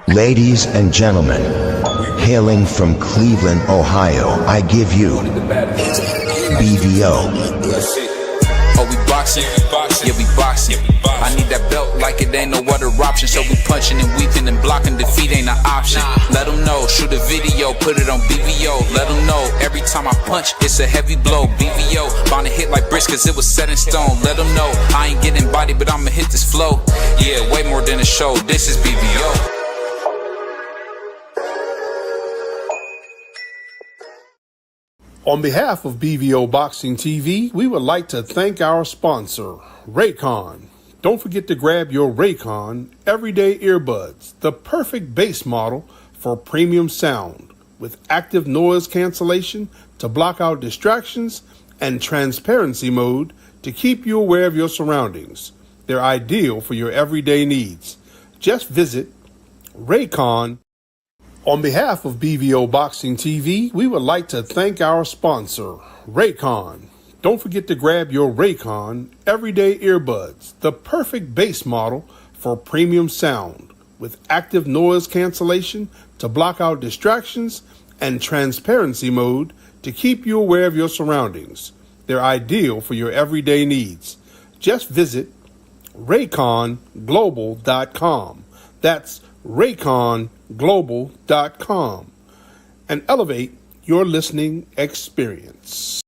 Ladies and gentlemen, hailing from Cleveland, Ohio, I give you BVO. Oh, we boxing? Yeah, we boxing. I need that belt like it ain't no other option. So we punching and weaving and blocking. Defeat ain't an option. Let them know, shoot a video, put it on BVO. Let them know, every time I punch, it's a heavy blow. BVO, bound to hit like bricks cause it was set in stone. Let them know, I ain't getting body, but I'ma hit this flow. Yeah, way more than a show, this is BVO. On behalf of BVO Boxing TV, we would like to thank our sponsor, Raycon. Don't forget to grab your Raycon Everyday Earbuds, the perfect bass model for premium sound, with active noise cancellation to block out distractions and transparency mode to keep you aware of your surroundings. They're ideal for your everyday needs. Just visit Raycon. On behalf of BVO Boxing TV, we would like to thank our sponsor, Raycon. Don't forget to grab your Raycon Everyday Earbuds, the perfect bass model for premium sound, with active noise cancellation to block out distractions and transparency mode to keep you aware of your surroundings. They're ideal for your everyday needs. Just visit RayconGlobal.com. That's RayconGlobal.com and elevate your listening experience.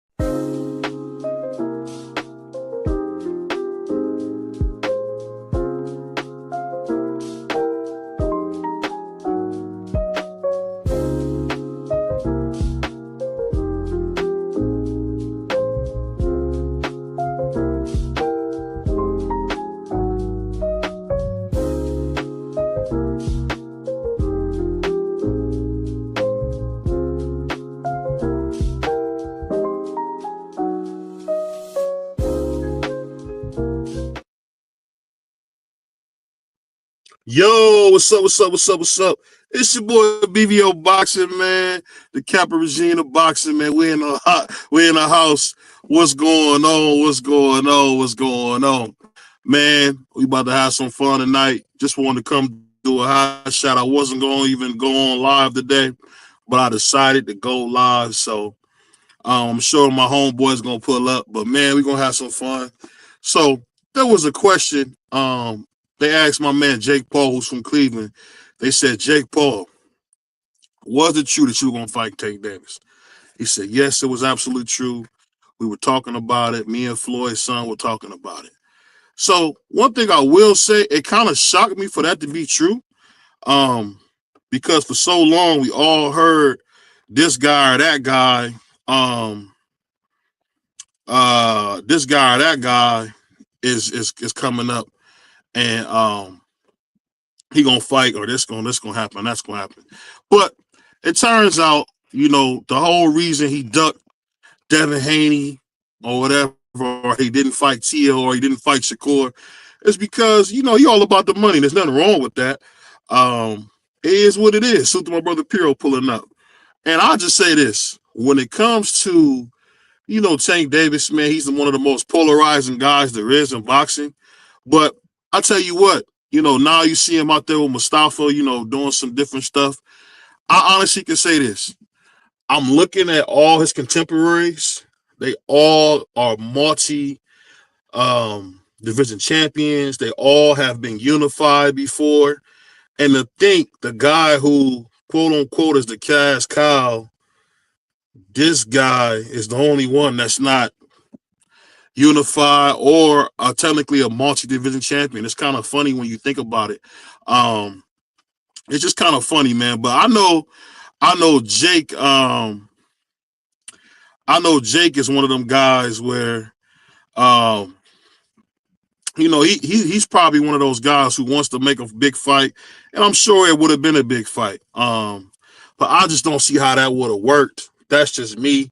Yo, what's up? It's your boy BVO Boxing, man. The Kappa regime of boxing, man. We're in the house. What's going on? Man, we about to have some fun tonight. Just wanted to come do a hot shot. I wasn't going to even go on live today, but I decided to go live. So I'm sure my homeboy's going to pull up. But, man, we're going to have some fun. So there was a question. They asked my man Jake Paul, who's from Cleveland. They said, Jake Paul, was it true that you were going to fight Tank Davis? He said, yes, it was absolutely true. We were talking about it. Me and Floyd's son were talking about it. So one thing I will say, it kind of shocked me for that to be true, because for so long we all heard this guy or that guy, is coming up. And he gonna fight, or this gonna happen, that's gonna happen. But it turns out, the whole reason he ducked Devin Haney or whatever, or he didn't fight Tio, or he didn't fight Shakur, is because he all about the money. There's nothing wrong with that. It is what it is. So to my brother Piro pulling up, and I'll just say this: when it comes to Tank Davis, man, he's one of the most polarizing guys there is in boxing. But I tell you what, now you see him out there with Mustafa, doing some different stuff. I honestly can say this. I'm looking at all his contemporaries. They all are multi-division champions. They all have been unified before. And to think the guy who, quote unquote, is the cash cow, this guy is the only one that's not unified or technically a multi-division champion. It's kind of funny when you think about it. It's just kind of funny, man. But I know Jake. I know Jake is one of them guys where, he's probably one of those guys who wants to make a big fight, and I'm sure it would have been a big fight. But I just don't see how that would have worked. That's just me.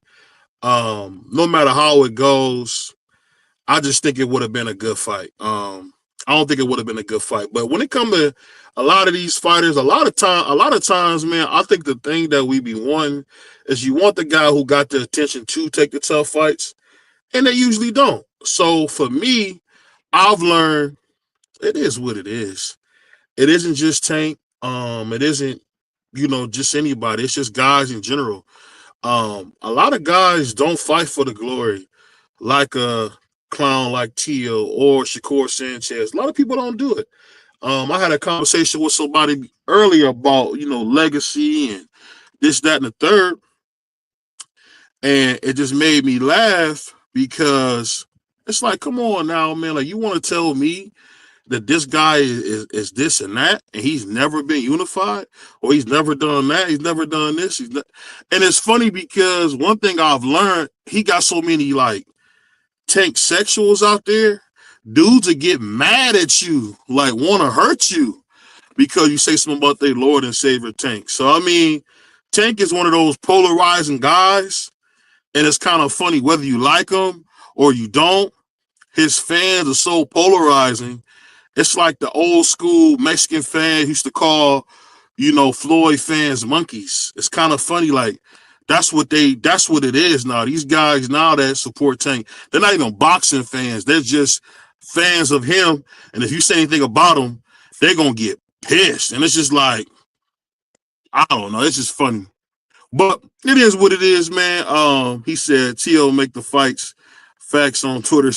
No matter how it goes, I just think it would have been a good fight. I don't think it would have been a good fight. But when it comes to a lot of these fighters, a lot of times, man, I think the thing that we be wanting is you want the guy who got the attention to take the tough fights, and they usually don't. So for me, I've learned it is what it is. It isn't just Tank. It isn't, just anybody. It's just guys in general. A lot of guys don't fight for the glory, like a clown like Tio or Shakur Sanchez. A lot of people don't do it. I had a conversation with somebody earlier about, legacy and this, that, and the third. And it just made me laugh because it's like, come on now, man. Like, you want to tell me that this guy is this and that, and he's never been unified, or he's never done that, he's never done this. And it's funny because one thing I've learned, he got so many like tank sexuals out there. Dudes that get mad at you, like want to hurt you because you say something about their Lord and Savior Tank. So I mean, Tank is one of those polarizing guys, and it's kind of funny whether you like him or you don't. His fans are so polarizing. It's like the old school Mexican fans used to call, Floyd fans monkeys. It's kind of funny, like that's what it is now. These guys now that support Tank, they're not even boxing fans. They're just fans of him. And if you say anything about him, they're gonna get pissed. And it's just like, I don't know. It's just funny. But it is what it is, man. He said T.O. make the fights. Facts on Twitter.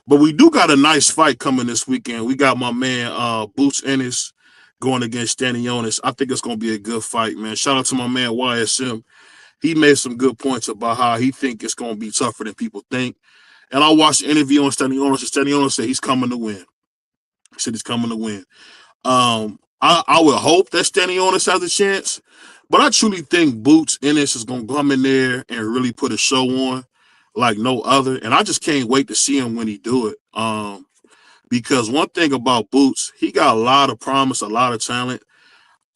But we do got a nice fight coming this weekend. We got my man Boots Ennis going against Stanionis. I think it's going to be a good fight, man. Shout out to my man YSM. He made some good points about how he think it's going to be tougher than people think. And I watched the interview on Stanionis, and Stanionis said he's coming to win. He said he's coming to win. I would hope that Stanionis has a chance, but I truly think Boots Ennis is going to come in there and really put a show on like no other. And I just can't wait to see him when he do it. Because one thing about Boots, he got a lot of promise, a lot of talent.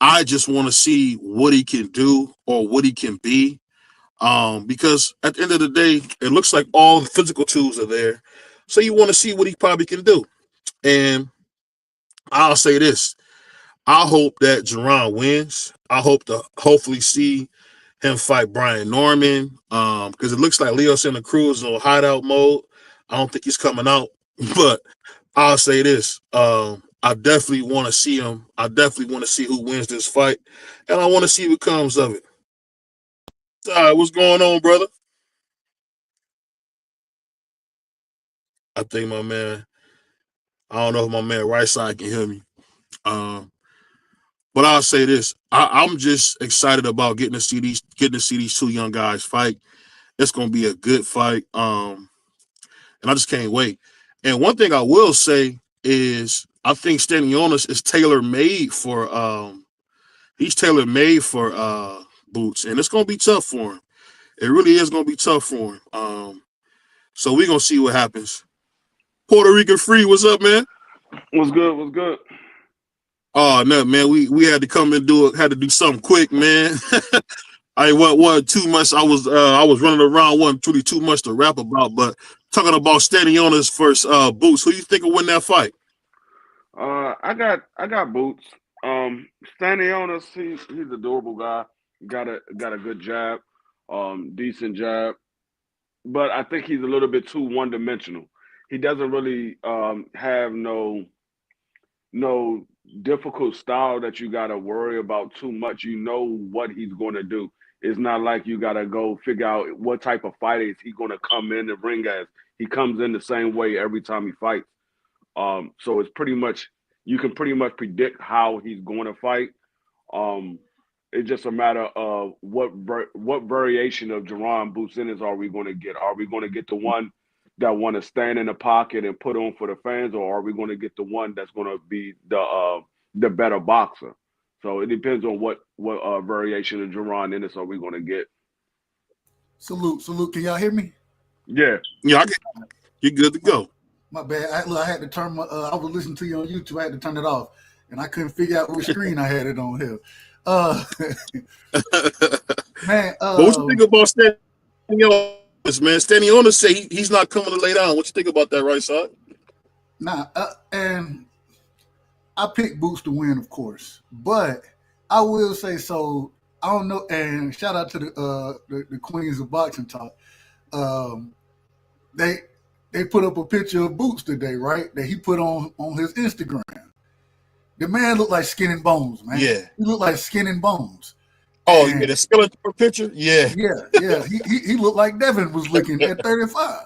I just want to see what he can do or what he can be. Because at the end of the day, it looks like all the physical tools are there. So you want to see what he probably can do. And I'll say this. I hope that Jerron wins. I hope to hopefully see him fight Brian Norman because it looks like Leo Santa Cruz is on hideout mode. I don't think he's coming out, but I'll say this. I definitely want to see him. I definitely want to see who wins this fight, and I want to see what comes of it. All right, what's going on, brother? I think my man, I don't know if my man right side can hear me. But I'll say this: I'm just excited about getting to see these two young guys fight. It's gonna be a good fight, and I just can't wait. And one thing I will say is, I think Stanionis is tailor made for Boots, and it's gonna be tough for him. It really is gonna be tough for him. So we're gonna see what happens. Puerto Rican Free, what's up, man? What's good? What's good? Oh no, man, we had to come and had to do something quick, man. I wasn't too much. I was running around, wasn't really too much to rap about, but talking about Stanionis versus Boots, who you think will win that fight? I got Boots. Stanionis, he's a durable guy. Got a good jab, decent jab, but I think he's a little bit too one-dimensional. He doesn't really have no difficult style that you got to worry about too much. You know what he's going to do. It's not like you got to go figure out what type of fight is he going to come in the ring as. He comes in the same way every time he fights. So it's pretty much, you can pretty much predict how he's going to fight. It's just a matter of what variation of Jerron Boots Ennis are we going to get? Are we going to get the one that want to stand in the pocket and put on for the fans, or are we going to get the one that's going to be the better boxer? So it depends on what variation of Jerron Ennis are we going to get. Salute. Can y'all hear me? Yeah. Yeah, you're good to go. My bad. I had to turn my. I was listening to you on YouTube. I had to turn it off, and I couldn't figure out which screen I had it on here. Man, but what you think about Stanionis, man? Stanionis say he's not coming to lay down. What you think about that, right side? Nah, and I picked Boots to win, of course, but I will say so. I don't know. And shout out to the Queens of Boxing Talk. They put up a picture of Boots today, right? That he put on his Instagram. The man looked like skin and bones, man. Yeah. He looked like skin and bones. Oh, And yeah, the skeleton picture? Yeah. yeah. He looked like Devin was looking at 35.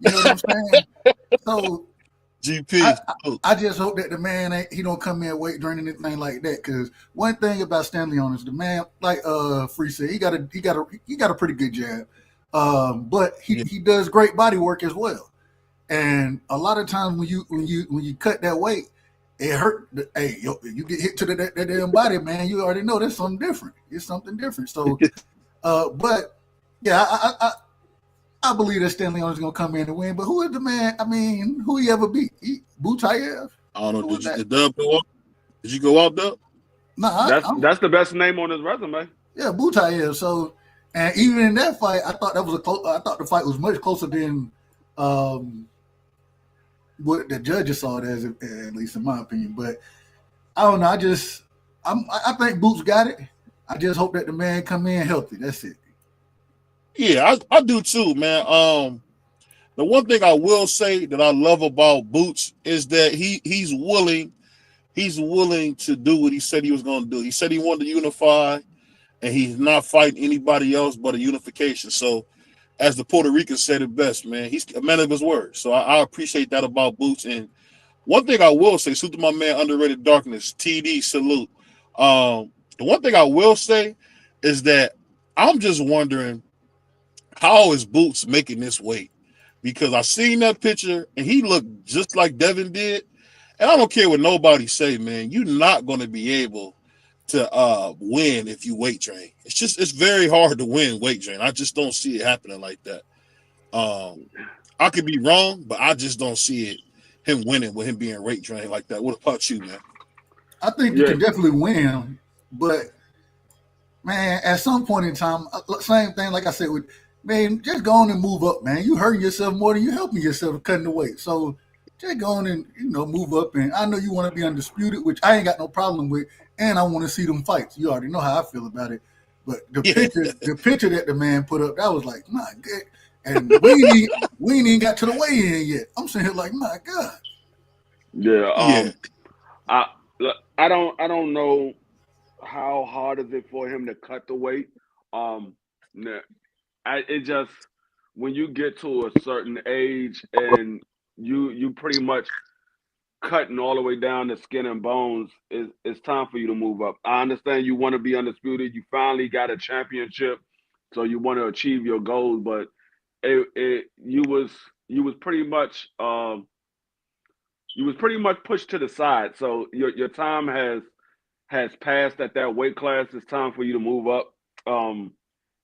You know what I'm saying? So GP. I just hope that the man he don't come in weight draining anything like that. Because one thing about Stanley on is the man, like Free said, he got a pretty good jab. But he does great body work as well. And a lot of times when you cut that weight, it hurt. Hey, you get hit to that damn body, man. You already know that's something different. It's something different. So, but yeah, I believe that Stanley is going to come in and win. But who is the man? I mean, who he ever beat? Butayev? I don't know. Did you go out, Dub? No, that's the best name on his resume. Yeah, Butayev. So, and even in that fight, I thought I thought the fight was much closer than what the judges saw it as, at least in my opinion. But I don't know. I think Boots got it. I just hope that the man come in healthy. That's it. Yeah, I do too, man. The one thing I will say that I love about Boots is that he's willing to do what he said he was going to do. He said he wanted to unify, and he's not fighting anybody else but a unification. So, as the Puerto Rican said it best, man, he's a man of his word. So I appreciate that about Boots. And one thing I will say, salute to my man Underrated Darkness, TD, salute. The one thing I will say is that I'm just wondering, how is Boots making this weight? Because I seen that picture and he looked just like Devin did. And I don't care what nobody say, man. You're not going to be able to win if you weight train. It's very hard to win weight train. I just don't see it happening like that. I could be wrong, but I just don't see him winning with him being weight trained like that. What about you, man? I think you can definitely win, but man, at some point in time, same thing like I said with, man, just go on and move up, man. You hurting yourself more than you helping yourself cutting the weight. So just go on and move up. And I know you want to be undisputed, which I ain't got no problem with. And I want to see them fights. You already know how I feel about it. But the picture that the man put up, that was like, my God. And we ain't even got to the weigh-in yet. I'm sitting here like, my God. Yeah. I don't know how hard is it for him to cut the weight. It just, when you get to a certain age and you pretty much cutting all the way down to skin and bones, it's time for you to move up. I understand you want to be undisputed. You finally got a championship, so you want to achieve your goals. But you was pretty much pushed to the side. So your time has passed at that weight class. It's time for you to move up.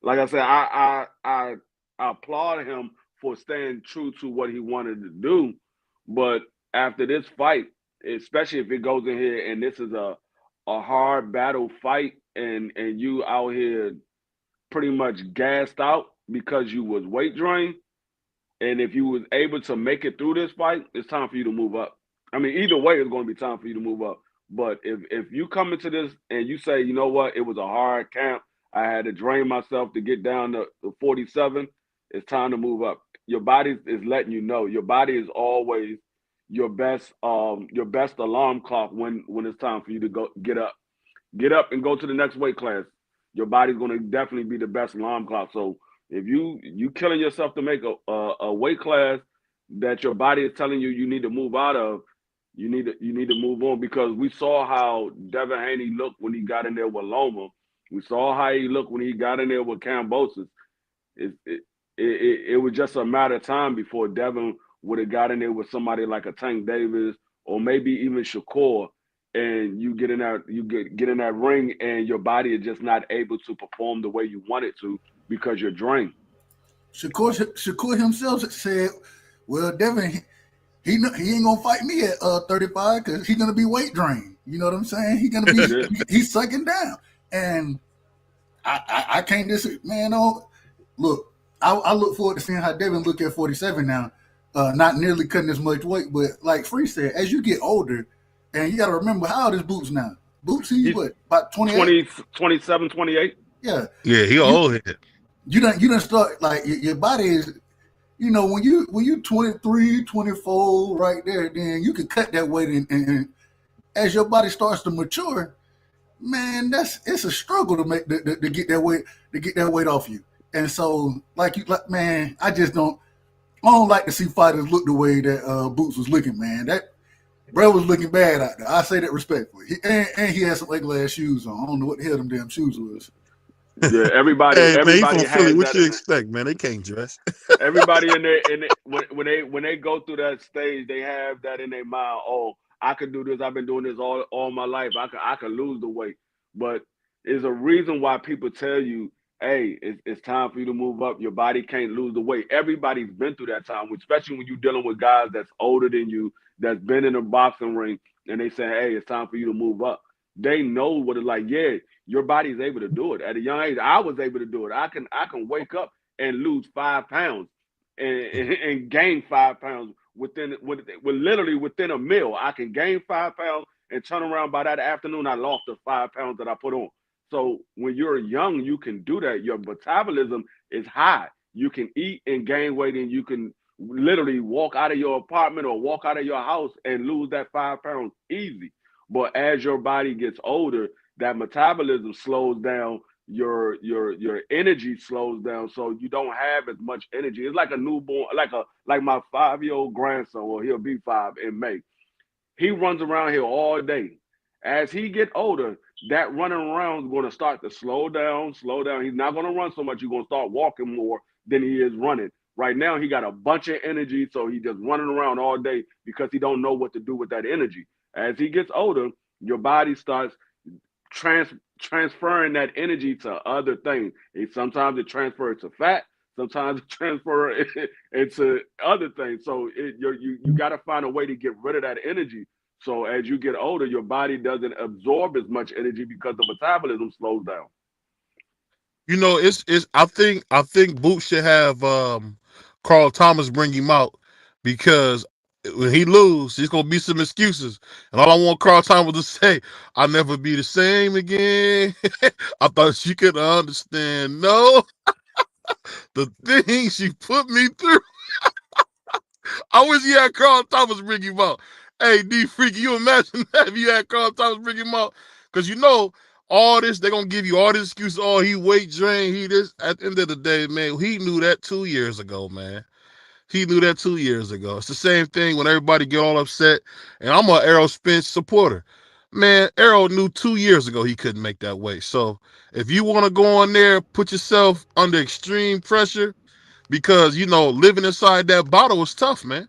Like I said, I applaud him for staying true to what he wanted to do, but after this fight, especially if it goes in here and this is a hard battle fight and you out here pretty much gassed out because you was weight drained, and if you was able to make it through this fight, it's time for you to move up. I mean, either way, it's going to be time for you to move up. But if you come into this and you say, you know what, it was a hard camp, I had to drain myself to get down to 47, it's time to move up. Your body is letting you know. Your body is always your best alarm clock when it's time for you to go get up and go to the next weight class. Your body's going to definitely be the best alarm clock. So if you killing yourself to make a weight class that your body is telling you need to move out of, you need to move on, because we saw how Devin Haney looked when he got in there with Loma. We saw how he looked when he got in there with Kambosos. It was just a matter of time before Devin would have got in there with somebody like a Tank Davis or maybe even Shakur, and you get in that ring and your body is just not able to perform the way you want it to because you're drained. Shakur himself said, "Well, Devin, he ain't gonna fight me at 35 because he's gonna be weight drained. You know what I'm saying? He's gonna be he's sucking down." And I can't disagree, man. Look, I look forward to seeing how Devin look at 47 now. Not nearly cutting as much weight, but like Free said, as you get older, and you got to remember, how old is Boots now? Boots, he's what, about 28? 27, 28? Yeah. Yeah, he old head. You done start, like, your body is, when you 23, 24 right there, then you can cut that weight and as your body starts to mature, man, it's a struggle to make to get that weight off you. And so, man, I don't like to see fighters look the way that Boots was looking, man. That bro was looking bad out there. I say that respectfully. And he had some ugly ass shoes on. I don't know what the hell them damn shoes was. Yeah, everybody. Hey, man, he everybody from has Philly. What that you in expect, man? They can't dress. everybody in there, when they go through that stage, they have that in their mind. Oh, I could do this. I've been doing this all my life. I could lose the weight, but there's a reason why people tell you, hey, it's time for you to move up. Your body can't lose the weight. Everybody's been through that time, especially when you're dealing with guys that's older than you, that's been in a boxing ring, and they say, hey, it's time for you to move up. They know what it's like. Yeah, your body's able to do it. At a young age, I was able to do it. I can wake up and lose 5 pounds and gain 5 pounds literally within a meal. I can gain 5 pounds and turn around by that afternoon. I lost the 5 pounds that I put on. So when you're young, you can do that. Your metabolism is high. You can eat and gain weight, and you can literally walk out of your apartment or walk out of your house and lose that 5 pounds easy. But as your body gets older, that metabolism slows down, your energy slows down, so you don't have as much energy. It's like a newborn, like my 5-year-old grandson, or he'll be 5 in May. He runs around here all day. As he get older, that running around is going to start to slow down. He's not going to run so much. He's going to start walking more than he is running. Right now, he got a bunch of energy, so he just running around all day because he don't know what to do with that energy. As he gets older, your body starts transferring that energy to other things. Sometimes it transfers to fat. Sometimes it transfers into other things. So you got to find a way to get rid of that energy. So as you get older, your body doesn't absorb as much energy because the metabolism slows down. You know, it's. I think Boots should have Carl Thomas bring him out, because when he lose, there's gonna be some excuses, and all I want Carl Thomas to say, "I'll never be the same again." I thought you could understand. No, the things she put me through. I wish you had Carl Thomas bring him out. Hey, D Freaky, you imagine that if you had Carl Thomas bring him out? Because you know, all this, they're going to give you all this excuses. Oh, he weight drained, he this. At the end of the day, man, he knew that 2 years ago, man. He knew that 2 years ago. It's the same thing when everybody get all upset. And I'm an Errol Spence supporter. Man, Errol knew 2 years ago he couldn't make that weight. So if you want to go on there, put yourself under extreme pressure, because, you know, living inside that bottle is tough, man.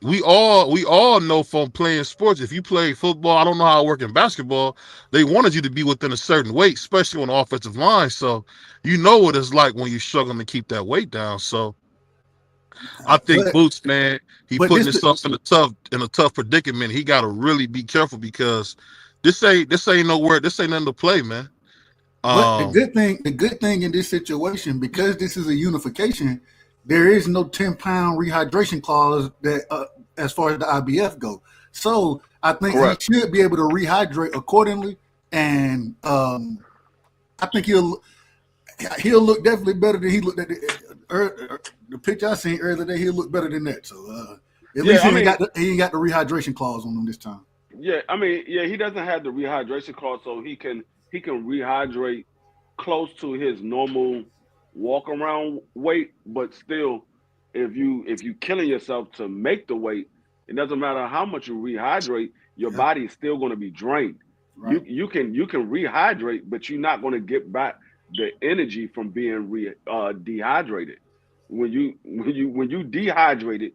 We all know from playing sports, if you play football, I don't know how it works in basketball, they wanted you to be within a certain weight, especially on the offensive line. So you know what it's like when you're struggling to keep that weight down. So I think Boots, man, he putting himself in a tough predicament. He got to really be careful, because this ain't nowhere. This ain't nothing to play, man. But the good thing in this situation, because this is a unification, there is no 10-pound rehydration clause that as far as the IBF go. So I think Correct. He should be able to rehydrate accordingly, and I think he'll look definitely better than he looked at the picture I seen earlier today. He'll look better than that. So at least he ain't got the rehydration clause on him this time. Yeah, I mean, he doesn't have the rehydration clause, so he can rehydrate close to his normal walk around weight, but still, if you killing yourself to make the weight, it doesn't matter how much you rehydrate, your body is still going to be drained. Right. You can rehydrate, but you're not going to get back the energy from being dehydrated. When you dehydrated,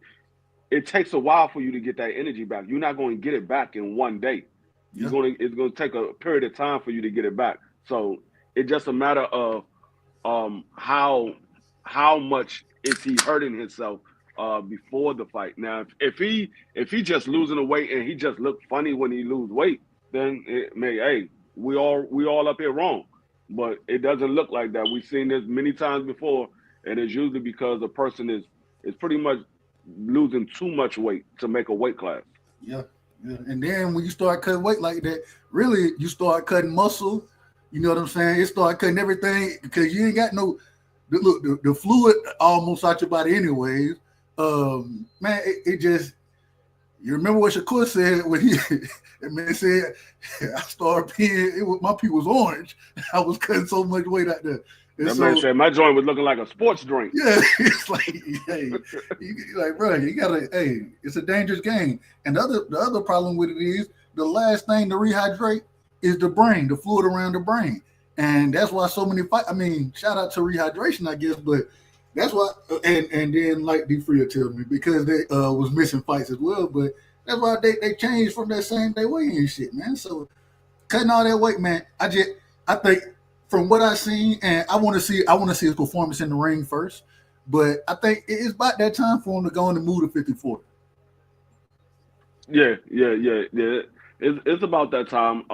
it takes a while for you to get that energy back. You're not going to get it back in one day. It's going to take a period of time for you to get it back. So it's just a matter of how much is he hurting himself before the fight. Now, if he just losing the weight and he just look funny when he lose weight, then we all up here wrong. But it doesn't look like that. We've seen this many times before, and it's usually because the person is pretty much losing too much weight to make a weight class. Yeah. And then when you start cutting weight like that, really you start cutting muscle. You know what I'm saying? You start cutting everything, because you ain't got the fluid almost out your body anyways. Man, it just, You remember what Shakur said when he that man said, I started peeing, my pee was orange. I was cutting so much weight out there. And That so, man said my joint was looking like a sports drink. yeah, it's like, hey, like, bro, you gotta, hey, it's a dangerous game. And the other problem with it is the last thing to rehydrate is the brain, the fluid around the brain. And that's why so many fight. I mean, shout out to rehydration, I guess, but that's why. And then like D Freer tells me because they was missing fights as well, but that's why they changed from that same day weight and shit, man. So cutting all that weight, man. I think from what I've seen, and I want to see his performance in the ring first. But I think it's about that time for him to go in the mood of 54. Yeah. It's about that time.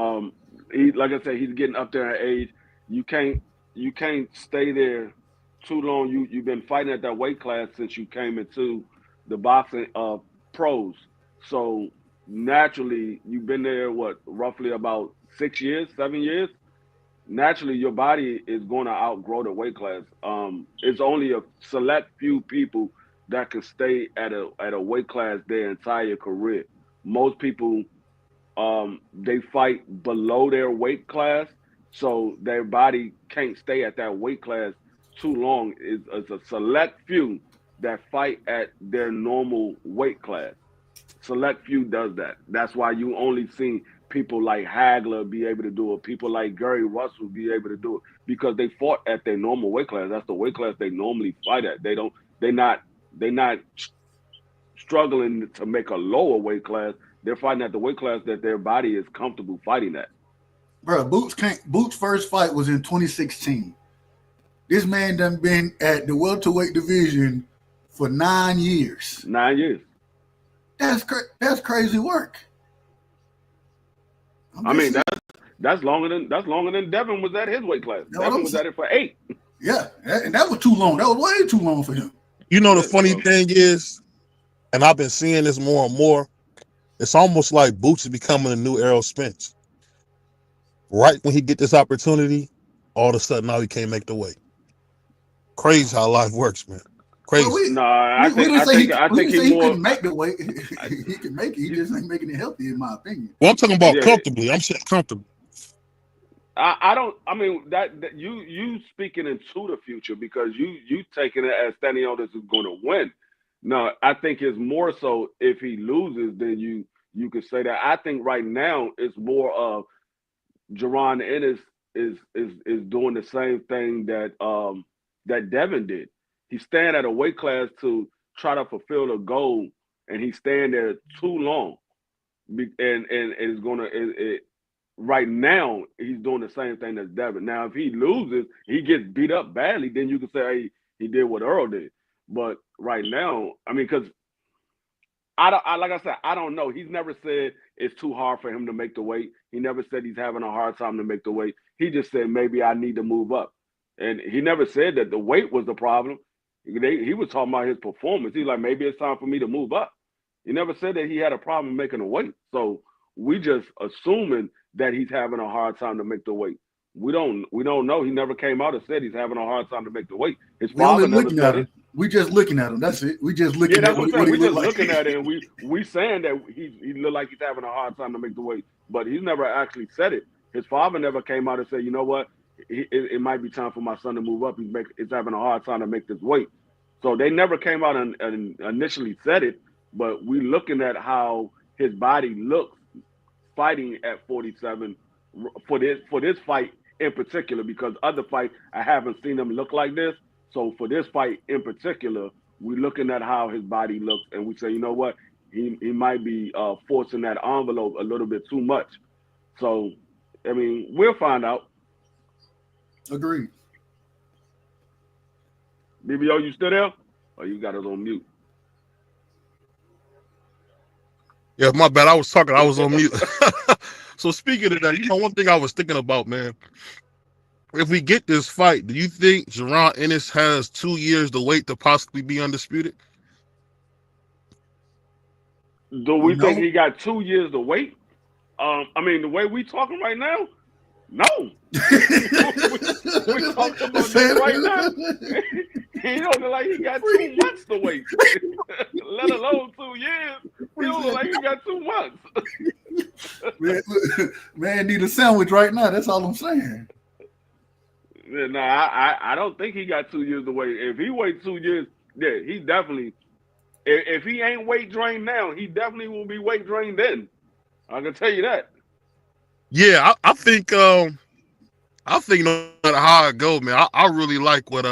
He, like I said, he's getting up there in age. You can't stay there too long. You've been fighting at that weight class since you came into the boxing pros. So naturally, you've been there roughly about 6 years, 7 years. Naturally, your body is going to outgrow the weight class. It's only a select few people that can stay at a weight class their entire career. Most people, they fight below their weight class, so their body can't stay at that weight class too long. It's a select few that fight at their normal weight class. Select few does that. That's why you only see people like Hagler be able to do it. People like Gary Russell be able to do it because they fought at their normal weight class. That's the weight class they normally fight at. They're not struggling to make a lower weight class. They're fighting at the weight class that their body is comfortable fighting at. Bro, Boots' first fight was in 2016. This man done been at the welterweight division for 9 years. 9 years. That's crazy work. I mean, that's longer than Devin was at his weight class. Devin was at it for 8. Yeah, and that was too long. That was way too long for him. You know, the funny thing is, and I've been seeing this more and more, it's almost like Boots is becoming a new Errol Spence. Right when he get this opportunity, all of a sudden now he can't make the weight. Crazy how life works, man. Crazy. Well, I think he couldn't make the weight. He can make it. He just ain't making it healthy, in my opinion. Well, I'm talking about comfortably. I'm saying comfortable. I mean that you speaking into the future because you taking it as Stanionis is going to win. No, I think it's more so if he loses, then you could say that. I think right now it's more of Jaron Ennis is doing the same thing that Devin did. He's staying at a weight class to try to fulfill the goal, and he's staying there too long. And it's gonna right now he's doing the same thing as Devin. Now, if he loses, he gets beat up badly, then you can say, hey, he did what Earl did. But right now, I mean, because like I said, I don't know. He's never said it's too hard for him to make the weight. He never said he's having a hard time to make the weight. He just said maybe I need to move up, and he never said that the weight was the problem. He was talking about his performance. He's like, maybe it's time for me to move up. He never said that he had a problem making the weight. So we just assuming that he's having a hard time to make the weight. We don't know. He never came out and said he's having a hard time to make the weight. His father never said it. We just looking at him. That's it. We just looking at what we just like. looking at it, and we saying that he look like he's having a hard time to make the weight, but he's never actually said it. His father never came out and said, you know what, it might be time for my son to move up. He's having a hard time to make this weight. So they never came out and initially said it, but we looking at how his body looks fighting at 47 for this fight in particular, because other fights I haven't seen him look like this. So for this fight in particular, we're looking at how his body looks, and we say, you know what, he might be forcing that envelope a little bit too much. So, I mean, we'll find out. Agreed. BBO, you still there? Or you got us on mute? Yeah, my bad. I was talking. I was on mute. So speaking of that, one thing I was thinking about, man, if we get this fight, do you think Jaron Ennis has 2 years to wait to possibly be undisputed? Do we think he got 2 years to wait? I mean, the way we talking right now, No. we talking about this right now. He don't look like he got 2 months to wait, let alone 2 years. He don't look like he got 2 months. Man, need a sandwich right now. That's all I'm saying. No, I don't think he got 2 years to wait. If he waits 2 years, yeah, he definitely. If he ain't weight drained now, he definitely will be weight drained then. I can tell you that. Yeah, I think no matter how it goes, man, I really like what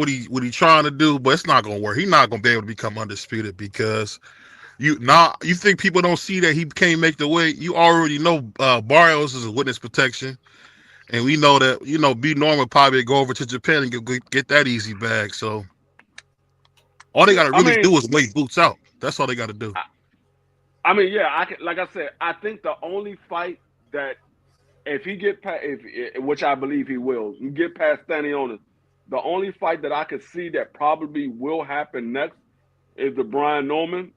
he trying to do, but it's not gonna work. He's not gonna be able to become undisputed because you think people don't see that he can't make the weight. You already know Barrios is a witness protection, and we know that B Norman probably go over to Japan and get that easy bag. So all they got to really do is wait Boots out. That's all they got to do. I mean, yeah, like I said, I think the only fight that if he get past, which I believe he will, you get past Stanionis, the only fight that I could see that probably will happen next is the Brian Norman.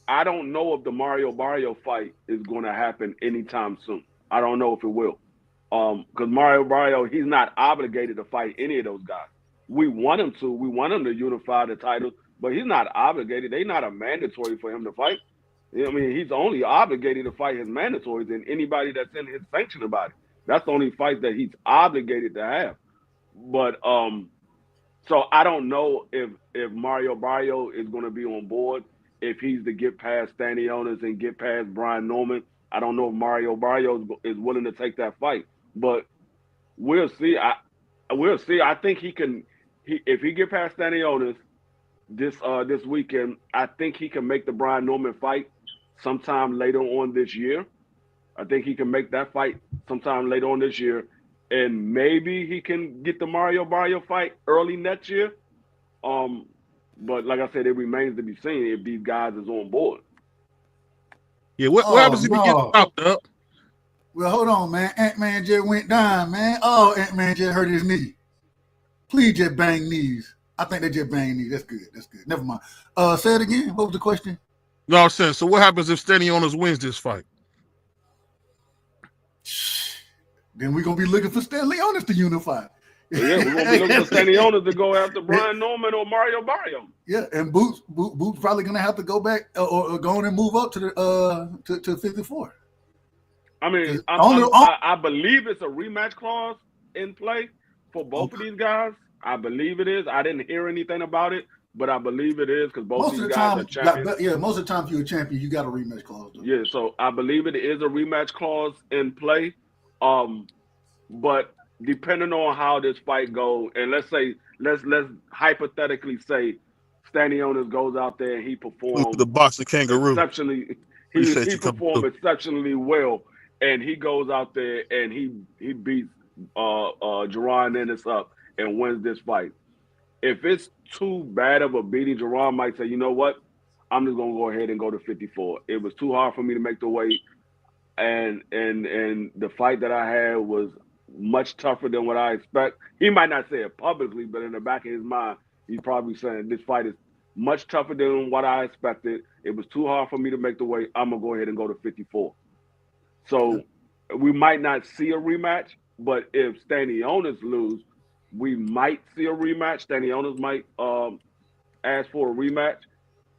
I don't know if the Mario Barrio fight is going to happen anytime soon. I don't know if it will. Because Mario Barrio, he's not obligated to fight any of those guys. We want him to. We want him to unify the titles, but he's not obligated. They're not a mandatory for him to fight. I mean, he's only obligated to fight his mandatories and anybody that's in his sanctioned body. That's the only fight that he's obligated to have. But so I don't know if Mario Barrio is going to be on board. If he's to get past Stanionis and get past Brian Norman, I don't know if Mario Barrio is willing to take that fight. But we'll see. We'll see. I think he can. If he get past Stanionis this weekend, I think he can make the Brian Norman fight sometime later on this year. I think he can make that fight sometime later on this year, and maybe he can get the Mario Barrio fight early next year. But like I said, it remains to be seen if these guys is on board. Yeah, what happens if he gets popped up? Well, hold on, man. Ant-Man just went down, man. Oh, Ant-Man just hurt his knee. Please just bang knees. I think they just bang knees. That's good. That's good. Never mind. Say it again. What was the question? No, I'm saying, so what happens if Stanionis wins this fight? Then we're going to be looking for Stanionis to unify. Yeah, we're going to be looking for Stanionis to go after Brian Norman or Mario Barrio. Yeah, and Boots probably going to have to go back or go on and move up to the to 54. I mean, I believe it's a rematch clause in play for both of these guys. I believe it is. I didn't hear anything about it, but I believe it is because both of these guys are champions. Most of the time, if you're a champion, you got a rematch clause. Though. Yeah, so I believe it is a rematch clause in play. But depending on how this fight goes, and let's hypothetically say Stanionis goes out there and he performs the boxing kangaroo exceptionally. He performed exceptionally well, and he goes out there and he beats Jerron Ennis up and wins this fight. If it's too bad of a beating, Jerron might say, you know what, I'm just gonna go ahead and go to 54. It was too hard for me to make the weight, and the fight that I had was much tougher than what I expect. He might not say it publicly, but in the back of his mind, he's probably saying this fight is much tougher than what I expected. It was too hard for me to make the weight. I'm gonna go ahead and go to 54. So we might not see a rematch, but if Stanionis lose, we might see a rematch. Stanionis might ask for a rematch,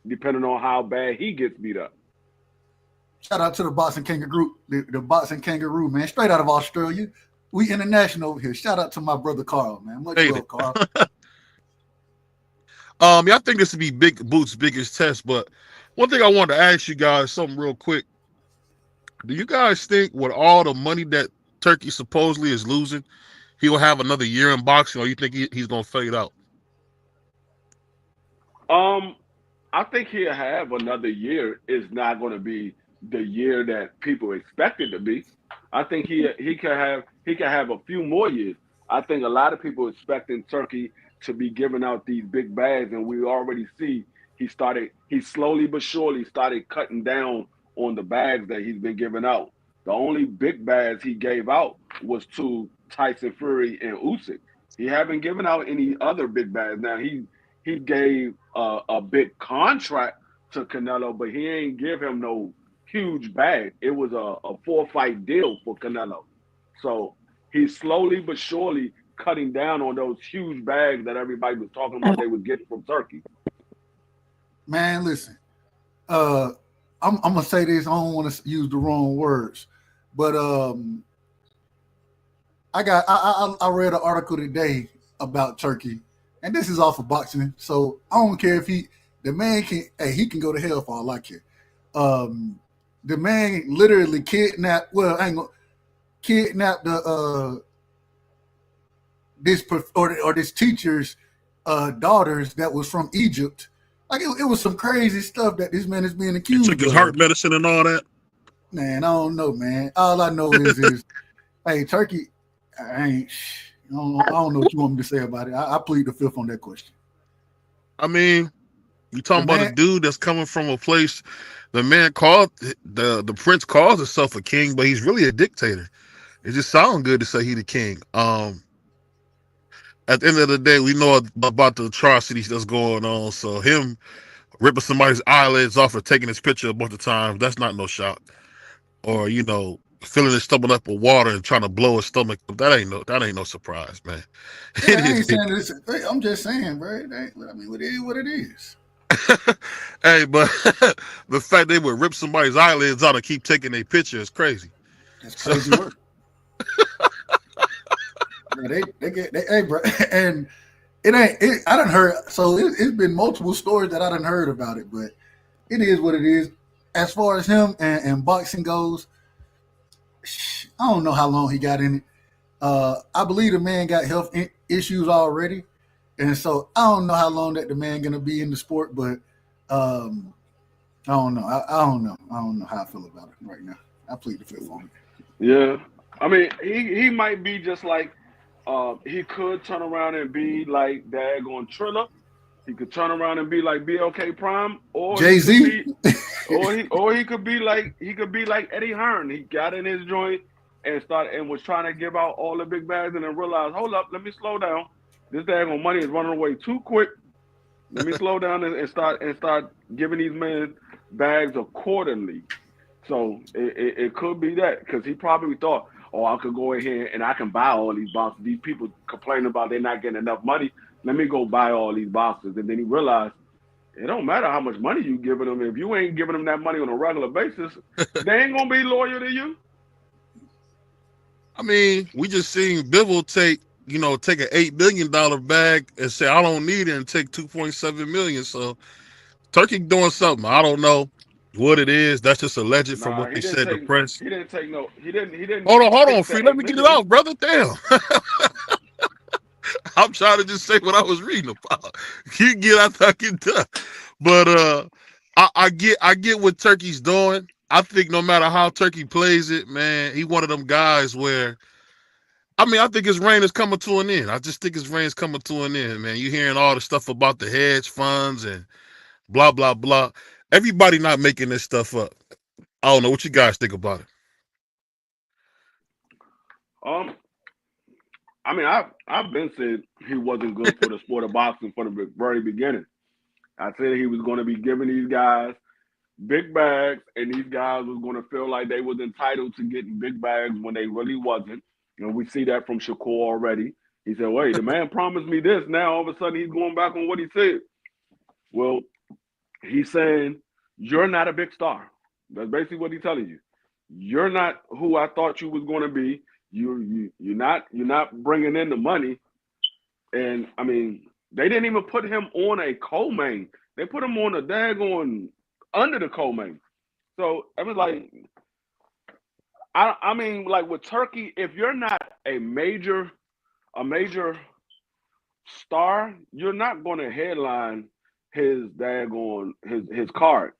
depending on how bad he gets beat up. Shout out to the boxing kangaroo, the boxing kangaroo, man, straight out of Australia. We international over here. Shout out to my brother Carl, man. Much love, Carl. Yeah, I think this would be Big Boots' biggest test. But one thing I wanted to ask you guys something real quick. Do you guys think with all the money that Turkey supposedly is losing, he will have another year in boxing, or you think he's going to fade out? I think he'll have another year. It's not going to be the year that people expect it to be. I think he can have a few more years. I think a lot of people expecting Turkey to be giving out these big bags, and we already see he slowly but surely started cutting down on the bags that he's been giving out. The only big bags he gave out was to Tyson Fury and Usyk. He haven't given out any other big bags. Now he gave a big contract to Canelo, but he ain't give him no huge bag. It was a 4-fight deal for Canelo. So he's slowly but surely cutting down on those huge bags that everybody was talking about they would get from Turkey. Man, listen. I'm gonna say this. I don't want to use the wrong words, but I read an article today about Turkey, and this is off of boxing. So I don't care if the man he can go to hell for all I care. The man literally kidnapped. Well, I ain't gonna kidnap this teacher's daughters that was from Egypt. Like it was some crazy stuff that this man is being He accused took his of. heart medicine and all that. Man, I don't know, man. All I know is hey, Turkey. I don't know what you want me to say about it. I plead the fifth on that question. I mean, you talking about a dude that's coming from a place. The man called the prince calls himself a king, but he's really a dictator. It just sounds good to say he the king. At the end of the day, we know about the atrocities that's going on. So him ripping somebody's eyelids off or taking his picture a bunch of times, that's not no shock. Or filling his stomach up with water and trying to blow his stomach up, that ain't no surprise, man. Yeah, I ain't saying this. I'm just saying, bro. I mean, it is what it is. Hey, but the fact they would rip somebody's eyelids out and keep taking their picture is crazy. That's crazy work. Yeah, hey, bro, and I done heard. So it's been multiple stories that I done heard about it, but it is what it is. As far as him and boxing goes, I don't know how long he got in it. I believe the man got health issues already, and so I don't know how long that the man gonna be in the sport. But I don't know. I don't know. I don't know how I feel about it right now. I plead the fifth on it. Yeah, I mean, he might be just like he could turn around and be like Dagon Triller. He could turn around and be like BLK Prime, or Jay-Z, or he could be like Eddie Hearn. He got in his joint and was trying to give out all the big bags, and then realized, hold up, let me slow down. This daggone money is running away too quick. Let me slow down and start giving these men bags accordingly. So it could be that, because he probably thought, oh, I could go in here and I can buy all these boxes. These people complaining about they're not getting enough money. Let me go buy all these boxes. And then he realized it don't matter how much money you giving them. If you ain't giving them that money on a regular basis, they ain't gonna be loyal to you. I mean, we just seen Bivol take an $8 million bag and say, I don't need it, and take 2.7 million. So Turkey doing something. I don't know what it is. That's just alleged from what they said to the press. He didn't take no. He didn't. Hold on, Free. Let me get it out, brother. Damn. I'm trying to just say what I was reading about. You get after I get done. But I get what Turkey's doing. I think no matter how Turkey plays it, man, he one of them guys where, I mean, I think his reign is coming to an end. I just think his reign is coming to an end, man. You hearing all the stuff about the hedge funds and blah, blah, blah. Everybody not making this stuff up. I don't know what you guys think about it. I mean, I've been said he wasn't good for the sport of boxing from the very beginning. I said he was going to be giving these guys big bags, and these guys was going to feel like they was entitled to getting big bags when they really wasn't. And we see that from Shakur already. He said, wait, the man promised me this. Now all of a sudden he's going back on what he said. Well, he's saying, you're not a big star. That's basically what he's telling you. You're not who I thought you was going to be. You're not bringing in the money. And I mean, they didn't even put him on a co-main. They put him on a daggone under the co-main. So I was like, I mean, like with Turkey, if you're not a major star, you're not going to headline his daggone his card.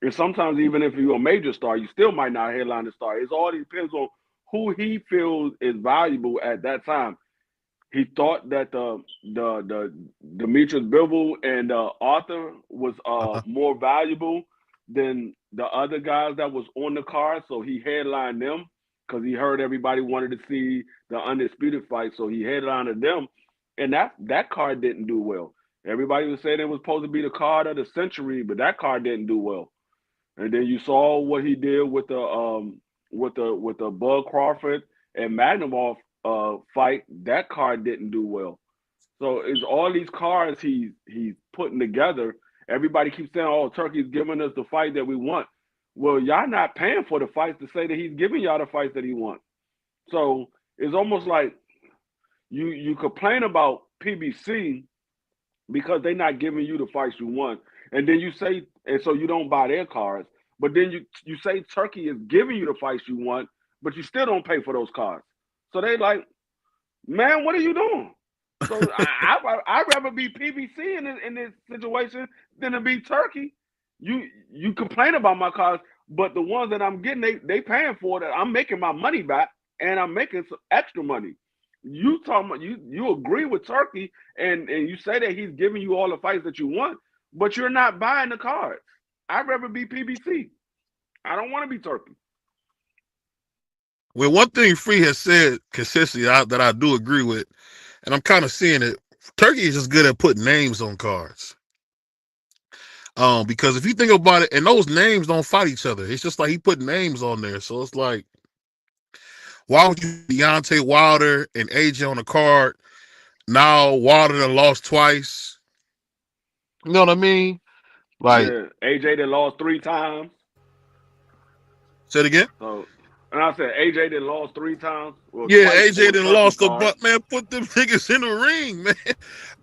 And sometimes even if you're a major star, you still might not headline the star. It all depends on who he feels is valuable at that time. He thought that the Demetrius Bivol and Arthur was more valuable than the other guys that was on the card, so he headlined them because he heard everybody wanted to see the undisputed fight, so he headlined them, and that card didn't do well. Everybody was saying it was supposed to be the card of the century, but that card didn't do well. And then you saw what he did with the Bud Crawford and Magnavoff fight, that card didn't do well. So it's all these cards he's putting together. Everybody keeps saying, "Oh, Turkey's giving us the fight that we want." Well, y'all not paying for the fights to say that he's giving y'all the fights that he wants. So it's almost like you complain about PBC because they're not giving you the fights you want, and then you say, and so you don't buy their cards. But then you say Turkey is giving you the fights you want, but you still don't pay for those cards. So they like, man, what are you doing? So I'd rather be PBC in this situation than to be Turkey. You complain about my cards, but the ones that I'm getting, they paying for that. I'm making my money back, and I'm making some extra money. You talking about you agree with Turkey, and you say that he's giving you all the fights that you want, but you're not buying the cards. I'd rather be PBC. I don't want to be Turkey. Well, one thing Free has said consistently that I do agree with, and I'm kind of seeing it, Turkey is just good at putting names on cards. Because if you think about it, and those names don't fight each other, it's just like he put names on there. So it's like, why would you Deontay Wilder and AJ on the card? Now Wilder done lost twice. You know what I mean? Like, yeah, AJ that lost 3 times. Say it again. So, and I said AJ that lost 3 times. Well, yeah, AJ done lost a butt. Man, put them niggas in the ring, man.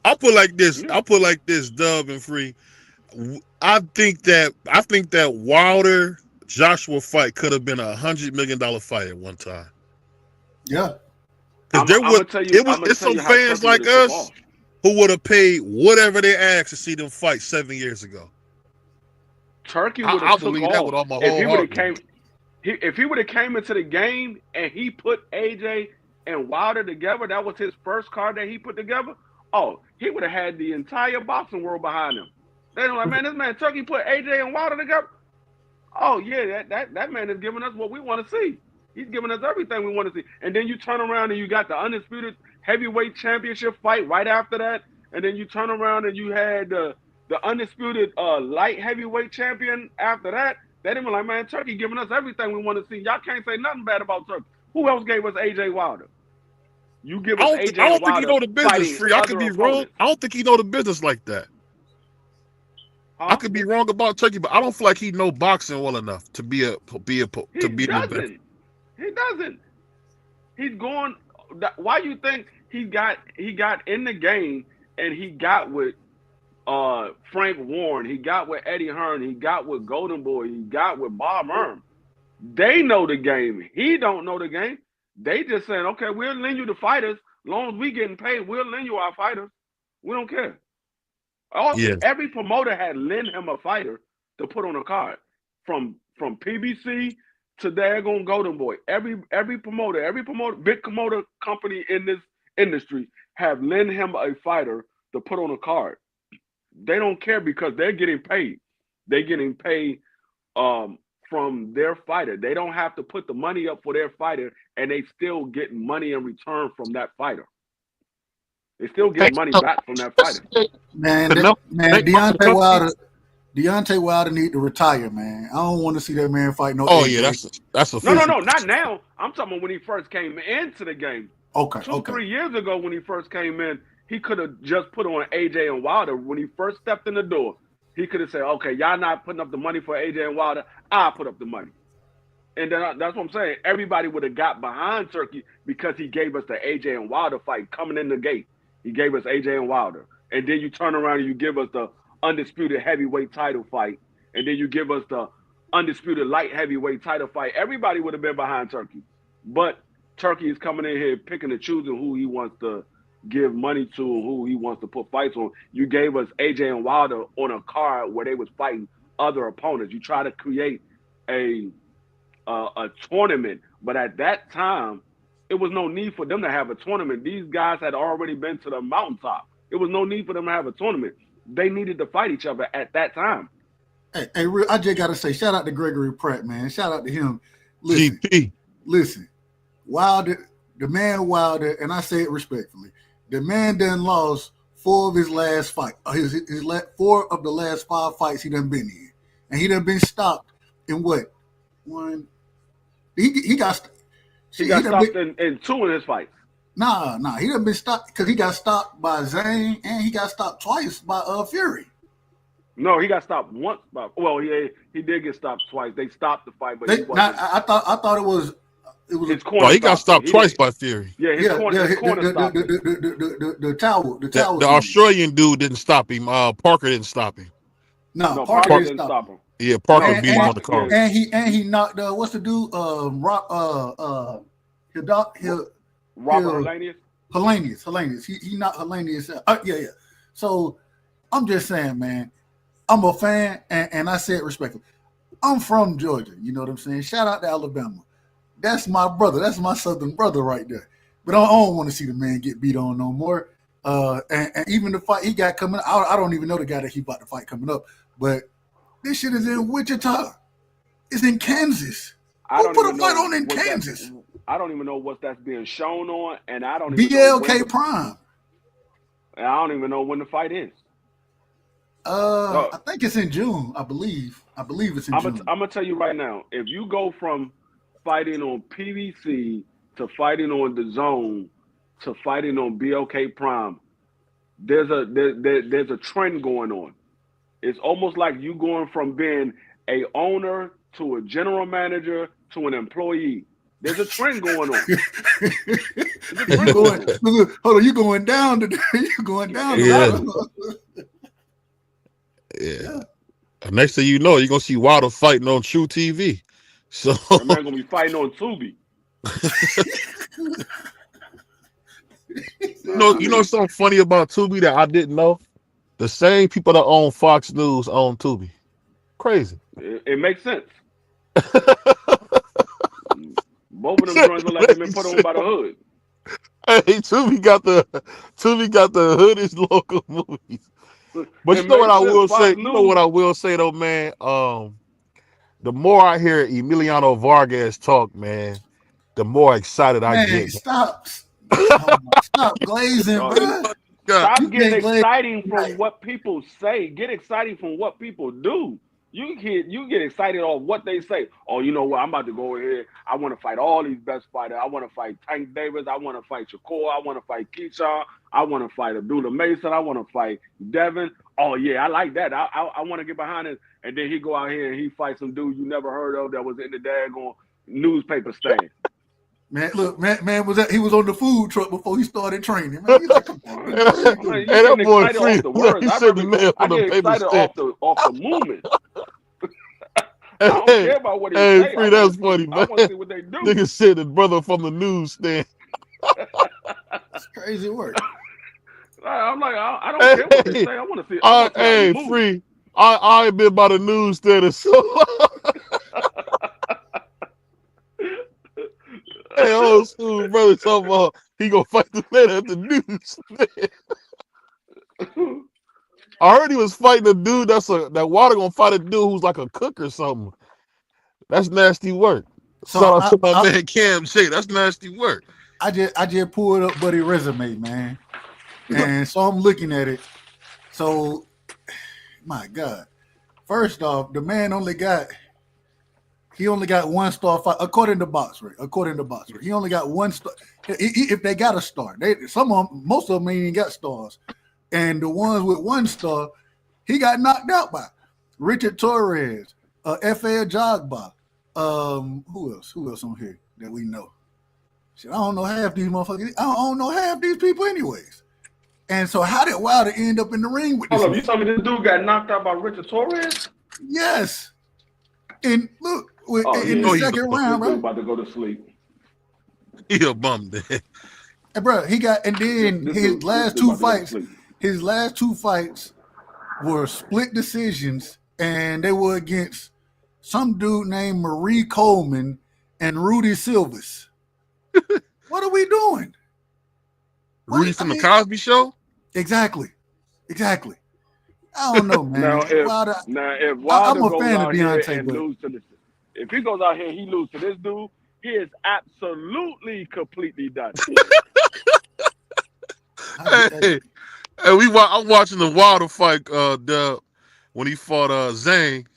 I'll put like this. I'll put like this, Dub and Free. I think that Wilder Joshua fight could have been $100 million fight at one time. Yeah. Because it's some fans like us who would have paid whatever they asked to see them fight 7 years ago. Turkey would have took believe off. That with all my if whole he would have heart. if he would have came into the game and he put AJ and Wilder together, that was his first card that he put together. Oh, he would have had the entire boxing world behind him. They're like, man, this man Turkey put AJ and Wilder together. Oh yeah, that man is giving us what we want to see. He's giving us everything we want to see. And then you turn around and you got the undisputed heavyweight championship fight right after that. And then you turn around and you had the undisputed light heavyweight champion after that. They didn't be like, man, Turkey giving us everything we want to see. Y'all can't say nothing bad about Turkey. Who else gave us AJ Wilder? You give us AJ Wilder. I don't think he know the business, Free. I could be wrong. I don't think he know the business like that. Huh? I could be wrong about Turkey, but I don't feel like he know boxing well enough to be in the best. He doesn't. He's going. Why you think he got in the game and he got with Frank Warren, he got with Eddie Hearn, he got with Golden Boy, he got with Bob Arum. They know the game. He don't know the game. They just saying, okay, we'll lend you the fighters. As long as we getting paid, we'll lend you our fighters. We don't care. Every promoter had lent him a fighter to put on a card. From PBC to daggone Golden Boy. Every promoter, big promoter company in this industry have lent him a fighter to put on a card. They don't care because they're getting paid. They're getting paid from their fighter. They don't have to put the money up for their fighter, and they still get money in return from that fighter. They still get money back from that fighter. Man, Deontay Wilder need to retire, man. I don't want to see that man fight no. Oh yeah, that's a no, not now. I'm talking about when he first came into the game. Okay, 3 years ago when he first came in, he could have just put on AJ and Wilder when he first stepped in the door. He could have said, "Okay, y'all not putting up the money for AJ and Wilder. I'll put up the money." And then that's what I'm saying. Everybody would have got behind Turkey because he gave us the AJ and Wilder fight coming in the gate. He gave us AJ and Wilder. And then you turn around and you give us the undisputed heavyweight title fight. And then you give us the undisputed light heavyweight title fight. Everybody would have been behind Turkey. But Turkey is coming in here picking and choosing who he wants to give money to and who he wants to put fights on. You gave us AJ and Wilder on a card where they was fighting other opponents. You try to create a tournament. But at that time, it was no need for them to have a tournament. These guys had already been to the mountaintop. It was no need for them to have a tournament. They needed to fight each other at that time. Hey, I just got to say, shout out to Gregory Pratt, man. Shout out to him. Listen, Wilder, the man Wilder, and I say it respectfully, the man done lost 4 of his last fight. 4 of the last 5 fights he done been in. And he done been stopped in what? One. He got See, got done stopped been, in 2 of his fights. nah. He done been stopped because he got stopped by Zayn and he got stopped twice by Fury. No, he got stopped once. Well, he did get stopped twice. They stopped the fight, but he wasn't. I thought it was his corner. Oh, he got stopped He twice did. by Fury. Yeah, his corner stopped him. the towel. The towel. The Australian dude didn't stop him. Parker didn't stop him. No, Parker didn't stop him. Yeah, Parker And- beat him on the card. And he knocked what's the dude? Robert Helenius. He knocked Helenius out. Yeah. So I'm just saying, man, I'm a fan, and I say it respectfully. I'm from Georgia. You know what I'm saying? Shout out to Alabama. That's my brother. That's my southern brother right there. But I don't want to see the man get beat on no more. And even the fight he got coming, I don't even know the guy that he bought the fight coming up. But this shit is in Wichita. It's in Kansas. Who put a fight on in Kansas? I don't even know what that's being shown on, and I don't even BLK Prime. And I don't even know when the fight is. I think it's in June. I believe it's in June. I'm gonna tell you right now. If you go from fighting on PBC to fighting on the Zone to fighting on BLK Prime, there's a trend going on. It's almost like you going from being a owner to a general manager to an employee. There's a trend going on. Hold on, you going down today? You going down? Yeah. Yeah. Next thing you know, you're gonna see Wilder fighting on True TV. So that man gonna be fighting on Tubi. you know something funny about Tubi that I didn't know? The same people that own Fox News own Tubi. Crazy. It makes sense. Both of them joints look like they've been put on by the hood. Hey, Tubi got the hoodest local movies. But you know what I will say? You know what I will say though, man. The more I hear Emiliano Vargas talk, man, the more excited I get. Stop glazing, bro. Stop getting exciting from what people say. Get excited from what people do. You get excited off what they say. Oh, you know what? I'm about to go here. I want to fight all these best fighters. I want to fight Tank Davis. I want to fight Shakur. I want to fight Keyshawn. I want to fight Abdullah Mason. I want to fight Devin. Oh yeah, I like that. I want to get behind it. And then he go out here and he fight some dude you never heard of that was in the daggone newspaper stand. Man, look, man he was on the food truck before he started training. Man, he's like, come on. I get excited off the movement. I don't care about what he say. Free, that's funny, man. I want to see what they do. Nigga said the brother from the newsstand. That's crazy work. I'm like, I don't care what they say. I want to see. Hey, Free. I ain't been by the newsstand in so long. Hey, old school brother talking about he gonna fight the man at the newsstand. I heard he was fighting a dude that Wilder gonna fight a dude who's like a cook or something. That's nasty work. So shout out to my man Cam J. That's nasty work. I just pulled up Buddy's resume, man. And so I'm looking at it. So my God. First off, the man only got 1 star fight according to BoxRec. He only got 1 star. If they got a star, most of them ain't even got stars. And the ones with 1 star, he got knocked out by Richard Torres, F.A. Jogba. Who else on here that we know? Shit, I don't know half these motherfuckers. I don't know half these people anyways. And so how did Wilder end up in the ring with this? Hold up, you told me this dude got knocked out by Richard Torres? Yes. And look, in the second round, bro. About to go to sleep. He a bum, man. And bro, his last two fights were split decisions, and they were against some dude named Marie Coleman and Rudy Silvas. What are we doing? Rudy from the Cosby Show? Exactly. I don't know, man. Now, if Wilder I'm a fan of Deontay, and lose to this, if he goes out here and he loses to this dude, he is absolutely completely done. Hey, I'm watching the Wilder fight when he fought Zane.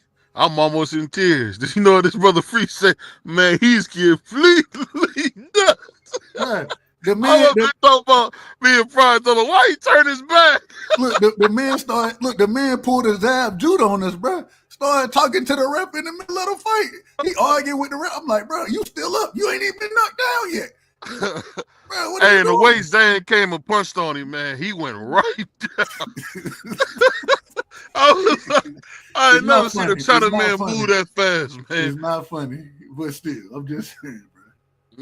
I'm almost in tears. Did you know what this brother Free said? Man, he's completely nuts. Bruh, the I man, was been talking about me and Pride talking about why he turned his back. the man pulled a Zab Judah on us, bro. Started talking to the ref in the middle of the fight. He argued with the ref. I'm like, bro, you still up? You ain't even been knocked down yet. Bro, what are Hey, you and the doing? way Zayn came and punched on him, man, he went right down. I was like, I ain't It's not never seen a funny. China It's not man funny. move that fast, It's man. not funny, but still, I'm just saying, bro.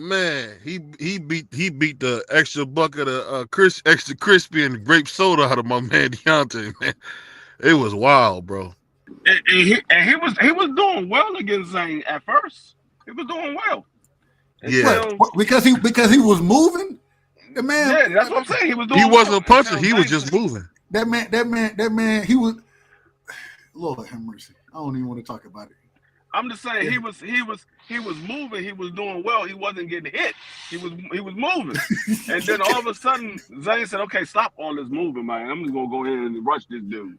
Man, he beat the extra bucket of extra crispy and grape soda out of my man Deontay, man. It was wild, bro. And he was doing well against Zayn at first. He was doing well. Yeah. What, because he was moving. The man, Yeah, that's what I'm saying. He was doing He wasn't well punching, he was just moving. that man, he was. Lord have mercy. I don't even want to talk about it. I'm just saying he was moving, he was doing well, he wasn't getting hit. He was moving. And then all of a sudden, Zayn said, okay, stop all this moving, man. I'm just gonna go ahead and rush this dude.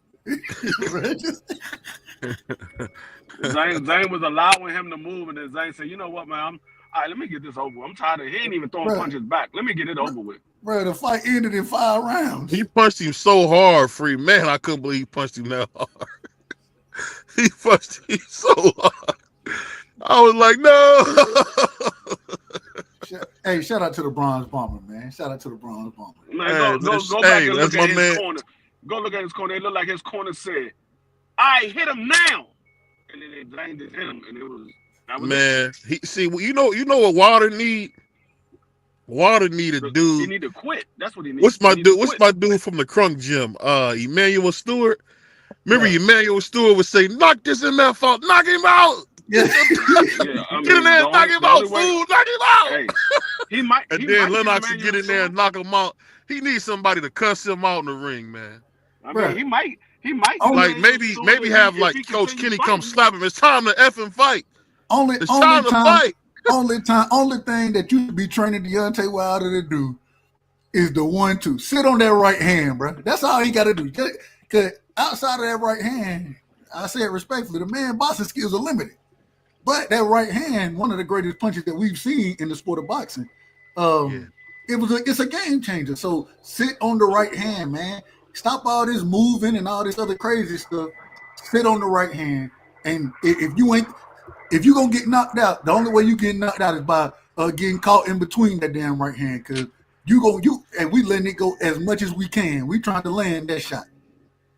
Zayn was allowing him to move, and then Zayn said, you know what, man, all right, let me get this over with. I'm tired of he ain't even throwing punches back. Let me get it over with. Bro, the fight ended in 5 rounds. He punched him so hard, Free. Man, I couldn't believe he punched him that hard. He punched him so hard. I was like, no. Hey, shout out to the Bronze Bomber, man. Shout out to the Bronze Bomber. Man, go back and look at his corner. Go look at his corner. It looked like his corner said, I hit him now. And then Zayn just hit him, and it was man. You know what Wilder need? Wilder need a dude. He need to quit. That's what he needs. What's my dude from the Crunk Gym? Emmanuel Stewart. Remember, Emmanuel Stewart would say, "Knock this MF out, knock him out." Yeah. Get in there and knock him out, fool. Knock him out. Hey, he might. And then Lennox can get in there and knock him out. He needs somebody to cuss him out in the ring, man. I mean, he might. Like maybe have like Coach Kenny come slap him. It's time to effing fight. It's time to fight. Only thing that you should be training Deontay Wilder to do is the 1-2. Sit on that right hand, bro. That's all he got to do. Because outside of that right hand, I say it respectfully, the man boxing skills are limited. But that right hand, one of the greatest punches that we've seen in the sport of boxing, it's a game changer. So sit on the right hand, man. Stop all this moving and all this other crazy stuff. Sit on the right hand. And if you're gonna get knocked out, the only way you get knocked out is by getting caught in between that damn right hand. Cause and we letting it go as much as we can. We trying to land that shot.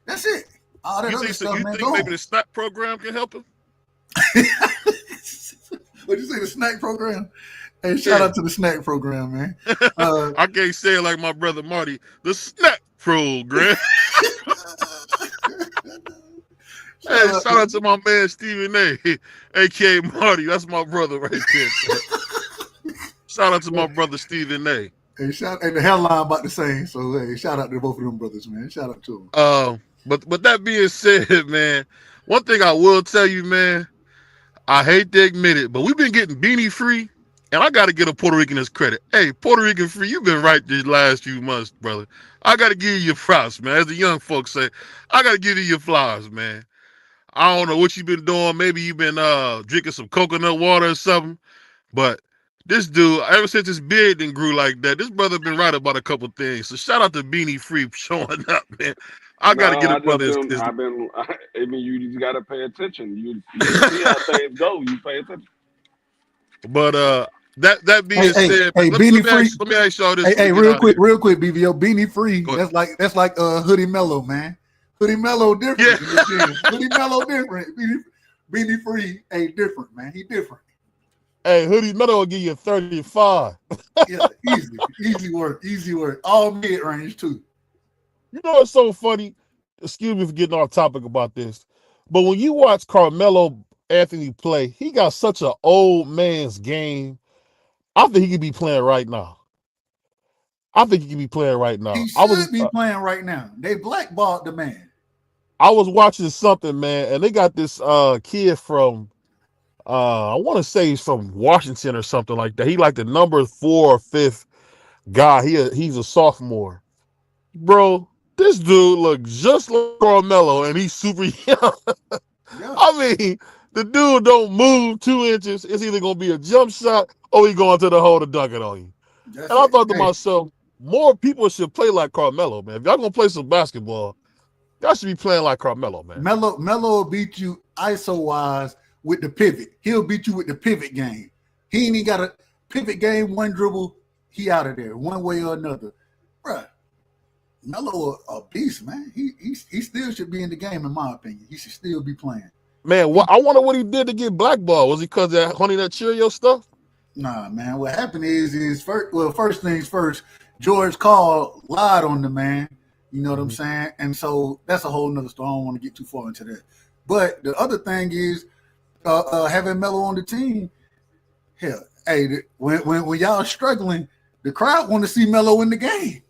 That's it. All that other stuff, man. You think maybe the SNAP program can help him? What'd you say, the snack program? Hey, shout out to the snack program, man. I can't say it like my brother Marty. The SNAP program. Hey, shout out to my man Stephen A, aka Marty. That's my brother right there. Shout out to my brother Stephen A. Hey, the headline about the same. So hey, shout out to both of them brothers, man. Shout out to them. But that being said, man, one thing I will tell you, man, I hate to admit it, but we've been getting Beanie Free, and I got to give a Puerto Rican his credit. Hey, Puerto Rican Free, you've been right these last few months, brother. I got to give you your props, man. As the young folks say, I got to give you your flowers, man. I don't know what you've been doing. Maybe you've been drinking some coconut water or something, but this dude, ever since his beard didn't grew like that, this brother been right about a couple things. So shout out to Beanie Free showing up, man. I gotta get a brother. I mean, you just gotta pay attention. You see how things go. You pay attention. But that being said, let me ask y'all this. Hey, real quick, BVO, Beanie Free. That's like Hoodie Mellow, man. Hoodie Mellow different. Yeah. Hoodie Mellow different. Beanie Free ain't different, man. He different. Hey, Hoodie Mellow will give you a 35. Yeah, easy work. All mid range too. You know what's so funny? Excuse me for getting off topic about this, but when you watch Carmelo Anthony play, he got such an old man's game. I think he could be playing right now. He should be playing right now. They blackballed the man. I was watching something, man, and they got this kid from I want to say he's from Washington or something like that. He like the number 4 or 5th guy. He's a sophomore. Bro, this dude looks just like Carmelo, and he's super young. Yeah. I mean, the dude don't move 2 inches. It's either gonna be a jump shot or he going to the hole to dunk it on you. That's And I it. thought to Hey, myself, more people should play like Carmelo, man. If y'all gonna play some basketball, y'all should be playing like Carmelo, man. Melo will beat you ISO wise with the pivot. He'll beat you with the pivot game. He ain't even got a pivot game, one dribble, he out of there, one way or another. Bruh, Melo a beast, man. He still should be in the game, in my opinion. He should still be playing. Man, I wonder what he did to get blackballed. Was he because of that Honey Nut Cheerio stuff? Nah, man. What happened is first things first, George Karl lied on the man. You know what I'm saying? And so that's a whole nother story. I don't want to get too far into that. But the other thing is having Melo on the team. Hell, hey, when y'all struggling, the crowd want to see Melo in the game.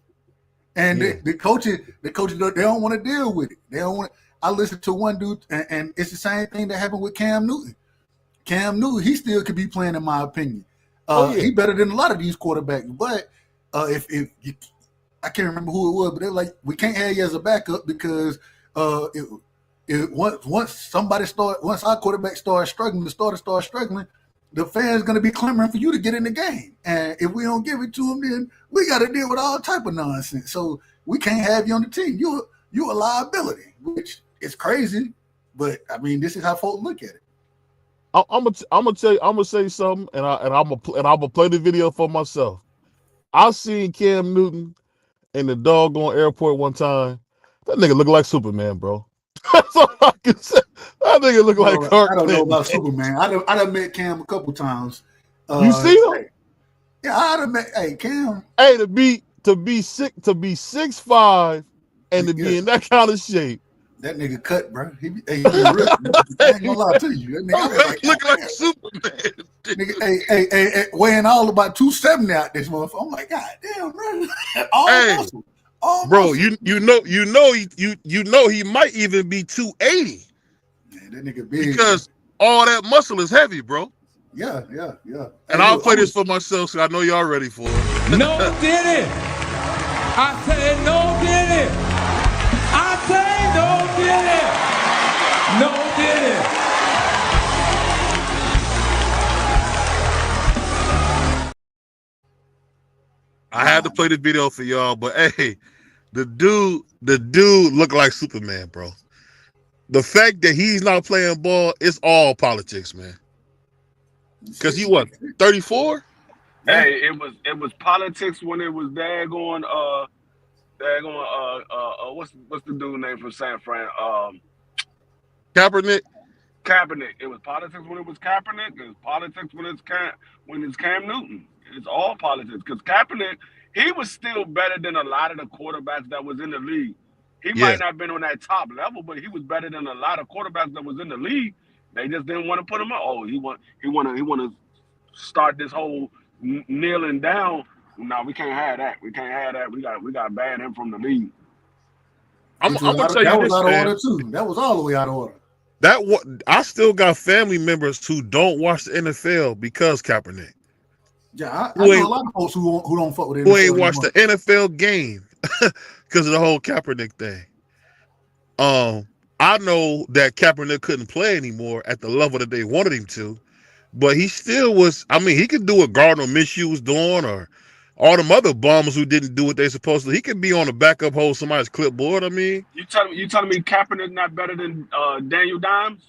And the coaches, they don't want to deal with it. They don't want. I listened to one dude, and it's the same thing that happened with Cam Newton. Cam Newton, he still could be playing, in my opinion. He better than a lot of these quarterbacks. But if you, I can't remember who it was, but they're like, we can't have you as a backup because once our quarterback starts struggling, the starter starts struggling, the fans going to be clamoring for you to get in the game. And if we don't give it to them, then we got to deal with all type of nonsense. So we can't have you on the team. You a liability, which is crazy. But I mean, this is how folks look at it. I'm gonna say something, and I'm gonna play the video for myself. I seen Cam Newton in the doggone airport one time. That nigga look like Superman, bro. That's all I can say. That nigga look like Clark I don't know Kent. about Superman. I done met Cam a couple times. You see him? Yeah, I done met. Hey, Cam. Hey, to be 6'5" and to be in that kind of shape. That nigga cut, bro. He be real. I ain't gonna lie to you. That nigga look like Superman. Nigga, hey, weighing all about 270 out this motherfucker. I'm like, God damn, bro. All bro, muscle. you know he might even be 280. Man, that nigga big. Because all that muscle is heavy, bro. Yeah. And I'll play this for myself, so I know y'all ready for it. No did it. I said no did it. I say no did it. No did it. I had to play the video for y'all, but hey, the dude looked like Superman, bro. The fact that he's not playing ball, it's all politics, man. Because he what, 34? Hey, it was politics when it was daggone what's the dude name from San Fran? Kaepernick. It was politics when it was Kaepernick. It's politics when it's Cam Newton. It's all politics because Kaepernick, he was still better than a lot of the quarterbacks that was in the league. He might not have been on that top level, but he was better than a lot of quarterbacks that was in the league. They just didn't want to put him up. Oh, he want to start this whole kneeling down. No, we can't have that. We can't have that. We got to ban him from the league. I'm gonna tell you that this, was out man. of order too. That was all the way out of order. I still got family members who don't watch the NFL because Kaepernick. Yeah, I know a lot of folks who don't fuck with it. Who ain't watched the NFL game because of the whole Kaepernick thing. I know that Kaepernick couldn't play anymore at the level that they wanted him to, but he still was. I mean, he could do what Gardner Minshew was doing, or all them other bombers who didn't do what they supposed to. He could be on the backup hold somebody's clipboard. I mean, you telling me Kaepernick not better than Daniel Dimes?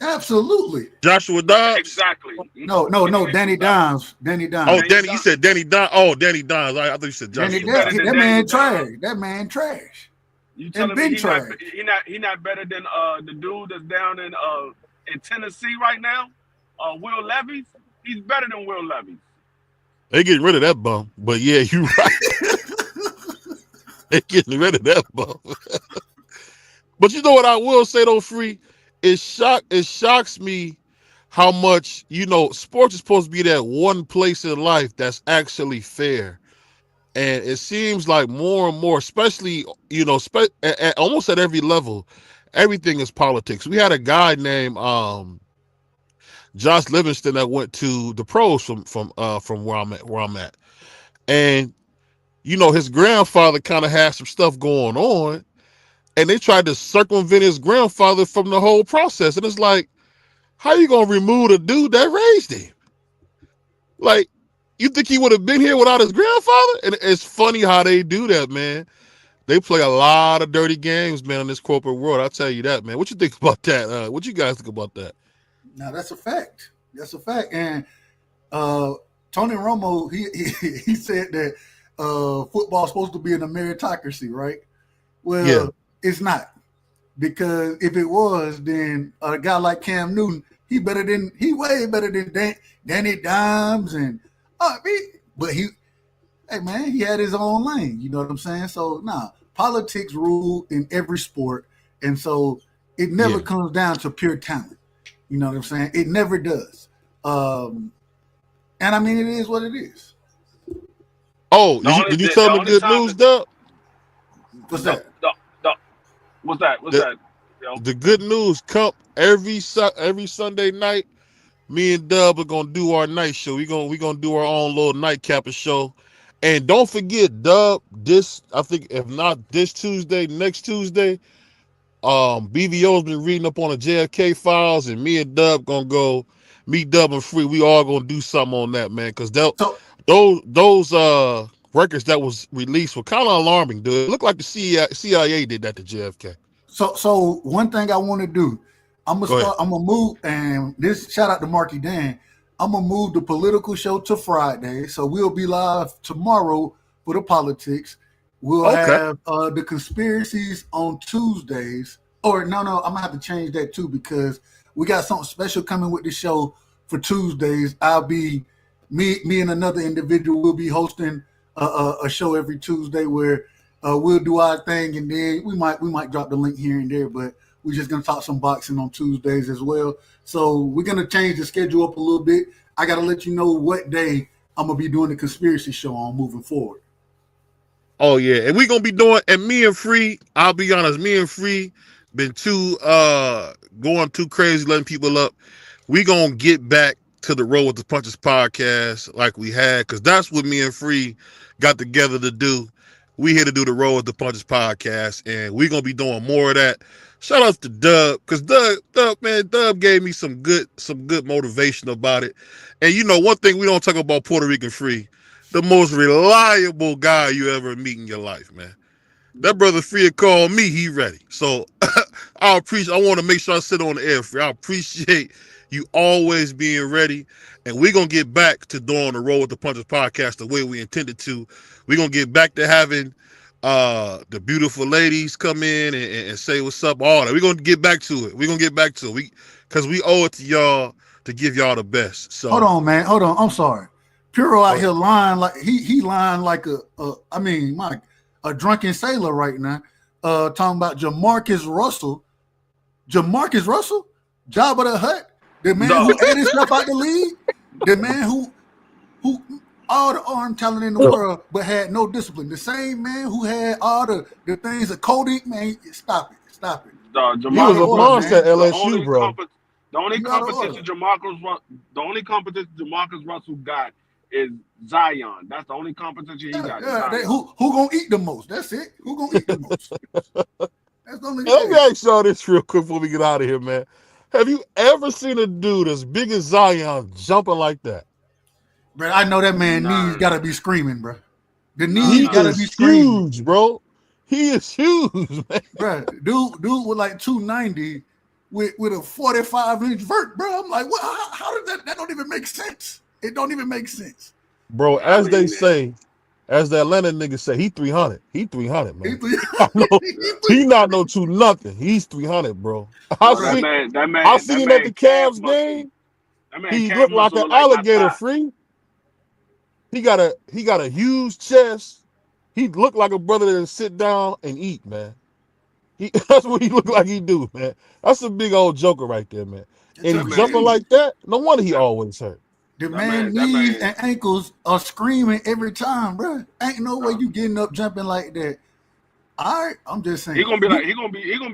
Absolutely. Joshua Dobbs? Exactly. No, Danny Dimes. Danny Dimes. Oh, Danny, you said Danny Dimes. Oh, Danny Dimes. I thought you said Joshua. That man trash. That man trash. You telling me he not better than the dude that's down in Tennessee right now? Will Levis? He's better than Will Levis. They getting rid of that bum, but yeah, you right. They getting rid of that bum. But you know what I will say though, Free? It shocks me how much, sports is supposed to be that one place in life that's actually fair. And it seems like more and more, especially, almost at every level, everything is politics. We had a guy named Josh Livingston that went to the pros from where I'm at. And, his grandfather kind of had some stuff going on. and they tried to circumvent his grandfather from the whole process. And it's like, how you gonna remove the dude that raised him? Like, you think he would have been here without his grandfather? And it's funny how they do that, man. They play a lot of dirty games, man, in this corporate world. I'll tell you that, man. What you think about that? What you guys think about that? Now that's a fact. That's a fact. And Tony Romo, he said that football's supposed to be an meritocracy, right? Well, Yeah. it's not. Because if it was, then a guy like Cam Newton, he way better than Danny Dimes and but he had his own lane. You know what I'm saying? So politics rule in every sport, and so it never comes down to pure talent. You know what I'm saying? It never does. And I mean, it is what it is. Oh, did you tell me the good news, Dub? What's that? What's that? Yo? The good news, Cup, every Sunday night, me and Dub are gonna do our night show. We gonna do our own little nightcapper show. And don't forget, Dub, I think if not this Tuesday, next Tuesday, BVO's been reading up on the JFK files, and me and Dub gonna go meet Dub and Free. We all gonna do something on that, man, because those records that was released were kind of alarming, dude. It looked like the CIA did that to JFK. So one thing I want to do, I'm gonna move, and this shout out to Marky Dan. I'm gonna move the political show to Friday, so we'll be live tomorrow for the politics. We'll have the conspiracies on Tuesdays. Or no, I'm gonna have to change that too, because we got something special coming with the show for Tuesdays. I'll be me and another individual will be hosting a show every Tuesday where we'll do our thing, and then we might drop the link here and there, but we're just gonna talk some boxing on Tuesdays as well. So we're gonna change the schedule up a little bit. I gotta let you know what day I'm gonna be doing the conspiracy show on moving forward. Oh yeah, and we're gonna be doing, and me and Free, I'll be honest, me and Free been going too crazy letting people up. We gonna get back to the Roll with the Punches podcast like we had, because that's what me and Free got together to do. We here to do the Roll with the Punches podcast, and we're gonna be doing more of that. Shout out to Dub, because Dub gave me some good motivation about it. And you know, one thing we don't talk about Puerto Rican Free, the most reliable guy you ever meet in your life, man. That brother Free called me, he ready. So I want to make sure I sit on the air, Free. I appreciate you always being ready. And we're going to get back to doing the Roll with the Punches podcast the way we intended to. We're going to get back to having the beautiful ladies come in and say what's up, all that. We're going to get back to it. Because we owe it to y'all to give y'all the best. So hold on, man. Hold on. I'm sorry. Puro out here lying like he lying like a drunken sailor right now. Talking about Jamarcus Russell. Jamarcus Russell? Jabba the Hutt? The man who ate himself out the league? The man who all the arm talent in the world but had no discipline. The same man who had all the things of Cody, man, stop it. He was a monster at LSU, bro. The only competition Jamarcus Russell got is Zion. That's the only competition he got. Who gonna eat the most? That's it. Who gonna eat the most? That's the only Let me ask y'all this real quick before we get out of here, man. Have you ever seen a dude as big as Zion jumping like that? Bro, I know that man knees gotta be screaming, bro. The knees gotta be screaming. Huge, bro. He is huge, man. Bro, dude with like 290 with a 45-inch vert, bro. I'm like, what? How did that don't even make sense? It don't even make sense. Bro, as they say, as the Atlanta niggas say, he 300. He 300, man. He not no 2 nothing. He's 300, bro. I seen him at the Cavs game. He looked like an alligator, Free. He got a huge chest. He looked like a brother that sit down and eat, man. That's what he looked like he do, man. That's a big old joker right there, man. And he jumping like that, no wonder he always hurt. The man knees and ankles are screaming every time, bro. Ain't no way you getting up jumping like that. All right, I'm just saying. He gonna be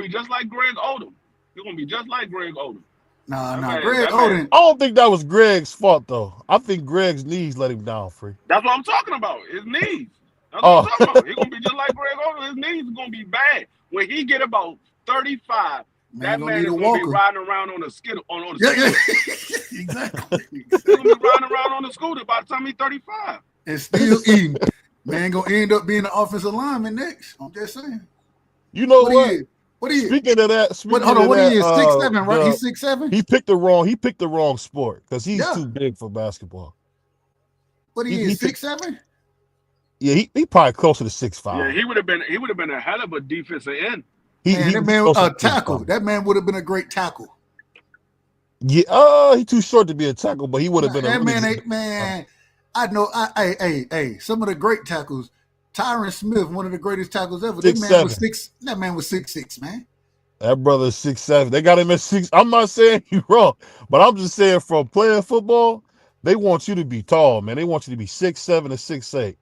just like Greg Odom. He gonna be just like Greg Odom. Nah, Greg Oden. I don't think that was Greg's fault though. I think Greg's knees let him down, Free. That's what I'm talking about. His knees. That's what I'm talking about. He's gonna be just like Greg Oden. His knees are gonna be bad. When he get about 35, that man is gonna be riding around on a skittle on the Yeah, scooter. yeah. Exactly. He's gonna be riding around on the scooter by the time he's 35. And still eating. Man gonna end up being an offensive lineman next. I'm just saying. You know what? What is? Speaking of that, Hold on, what he is? 6'7", right? He's 6'7"? He picked the wrong sport because he's too big for basketball. What he is? 6'7"? Yeah, he probably closer to 6'5". Yeah, he would have been a hell of a defensive end. That man was a tackle. That man would have been a great tackle. Yeah, he's too short to be a tackle, but he would have been that man ain't man. I know. Hey, some of the great tackles. Tyron Smith, one of the greatest tackles ever. That man was 6'6", man. That brother's 6'7". They got him at 6. I'm not saying you're wrong, but I'm just saying from playing football, they want you to be tall, man. They want you to be 6'7" or 6'8".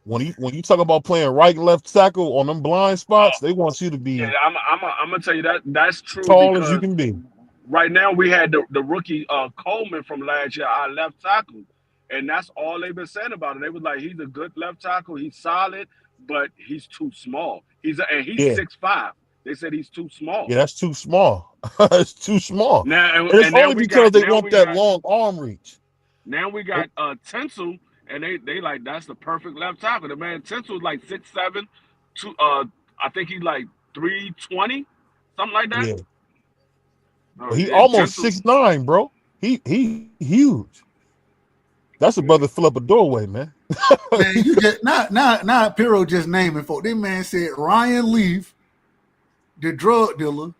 When you talk about playing right and left tackle on them blind spots, they want you to be. Yeah, I'm gonna tell you that's true. Tall as you can be. Right now, we had the rookie Coleman from last year, our left tackle. And that's all they've been saying about it. They was like, he's a good left tackle. He's solid, but he's too small. He's 6'5". They said he's too small. Yeah, that's too small. It's too small. Now, it's only because they want that long arm reach. Now we got Tinsel, and they like that's the perfect left tackle. The man Tinsel's like 6'7", I think he's like 320, something like that. Yeah. He almost 6'9", bro. He huge. That's a brother fill up a doorway, man. Man, you just not Piro just naming folk. This man said Ryan Leaf, the drug dealer.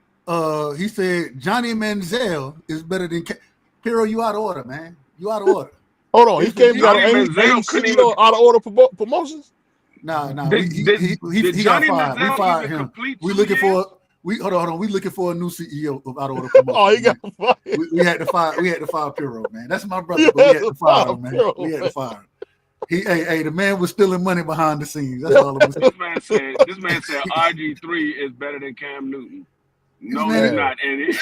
He said Johnny Manziel is better than Piro. You out of order, man. You out of order. Hold on, he came out of order promotions. Nah. He got fired. We fired him. We looking for. Hold on. We looking for a new CEO of Out of Order Promotions. Oh, he got fired. We had to fire. We had to fire Piro, man. That's my brother. But we had to fire him, man. We had to fire him. The man was stealing money behind the scenes. That's all it was. This man said RG3 is better than Cam Newton. No, he's not. And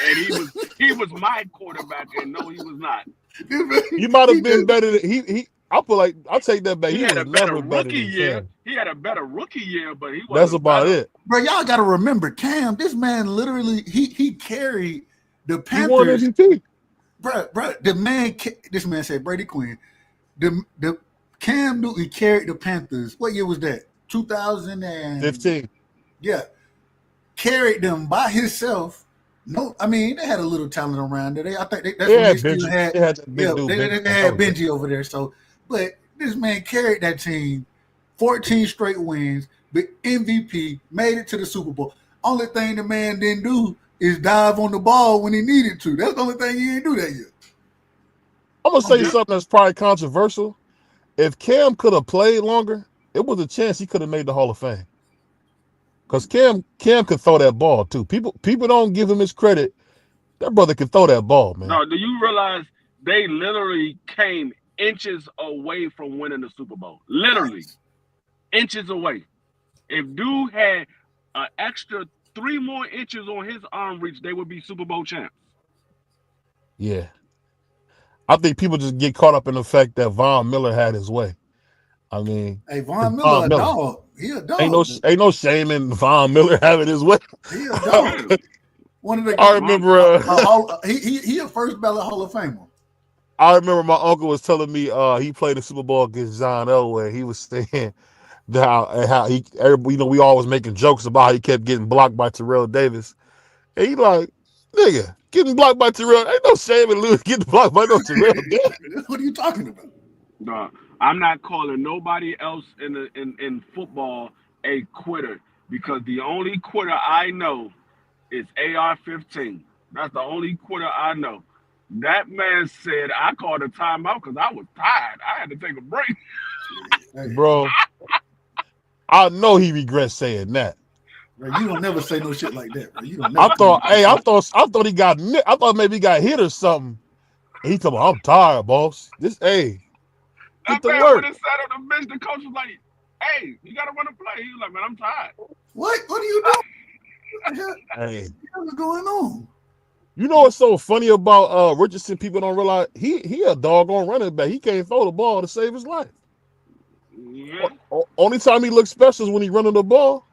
he was my quarterback, and no, he was not. You might have been better than he. I'll take that back. He had a better rookie year. He had a better rookie year, but he wasn't. That's about it. Bro, y'all got to remember, Cam, this man literally, he carried the Panthers. He won MVP. Bro, this man said Brady Quinn. The Cam Newton carried the Panthers. What year was that? 2015. Yeah. Carried them by himself. No, I mean, they had a little talent around there. I think that's when they still had. They had Benji over there. So, but this man carried that team, 14 straight wins, the MVP, made it to the Super Bowl. Only thing the man didn't do is dive on the ball when he needed to. That's the only thing he didn't do that year. I'm gonna say something that's probably controversial. If Cam could have played longer, it was a chance he could have made the Hall of Fame. Because Cam could throw that ball too. People don't give him his credit. That brother can throw that ball, man. No, do you realize they literally came inches away from winning the Super Bowl? Literally, inches away. If dude had an extra 3 more inches on his arm reach, they would be Super Bowl champs. Yeah. I think people just get caught up in the fact that Von Miller had his way. I mean, hey, Von Miller, a dog. He a dog. Ain't no shame in Von Miller having his way. He a dog. One of the. I remember. He a first ballot Hall of Famer. I remember my uncle was telling me he played the Super Bowl against John Elway. He was saying that how he, we always making jokes about how he kept getting blocked by Terrell Davis, and he like, nigga, getting blocked by Terrell, ain't no shame in losing getting blocked by no Terrell Davis. What are you talking about? No, I'm not calling nobody else in football a quitter, because the only quitter I know is AR-15. That's the only quitter I know. That man said, I called a timeout because I was tired. I had to take a break. Bro, I know he regrets saying that. Bro, you don't never say no shit like that, bro. You don't I thought he got nicked. I thought maybe he got hit or something. He told me, I'm tired, boss. Get that to man work. when he sat on the bench, the coach was like, hey, you got to run a play. He was like, man, I'm tired. What are you doing? Hey. What's going on? You know what's so funny about Richardson? People don't realize he a doggone running back. He can't throw the ball to save his life. Only time he looks special is when he running the ball.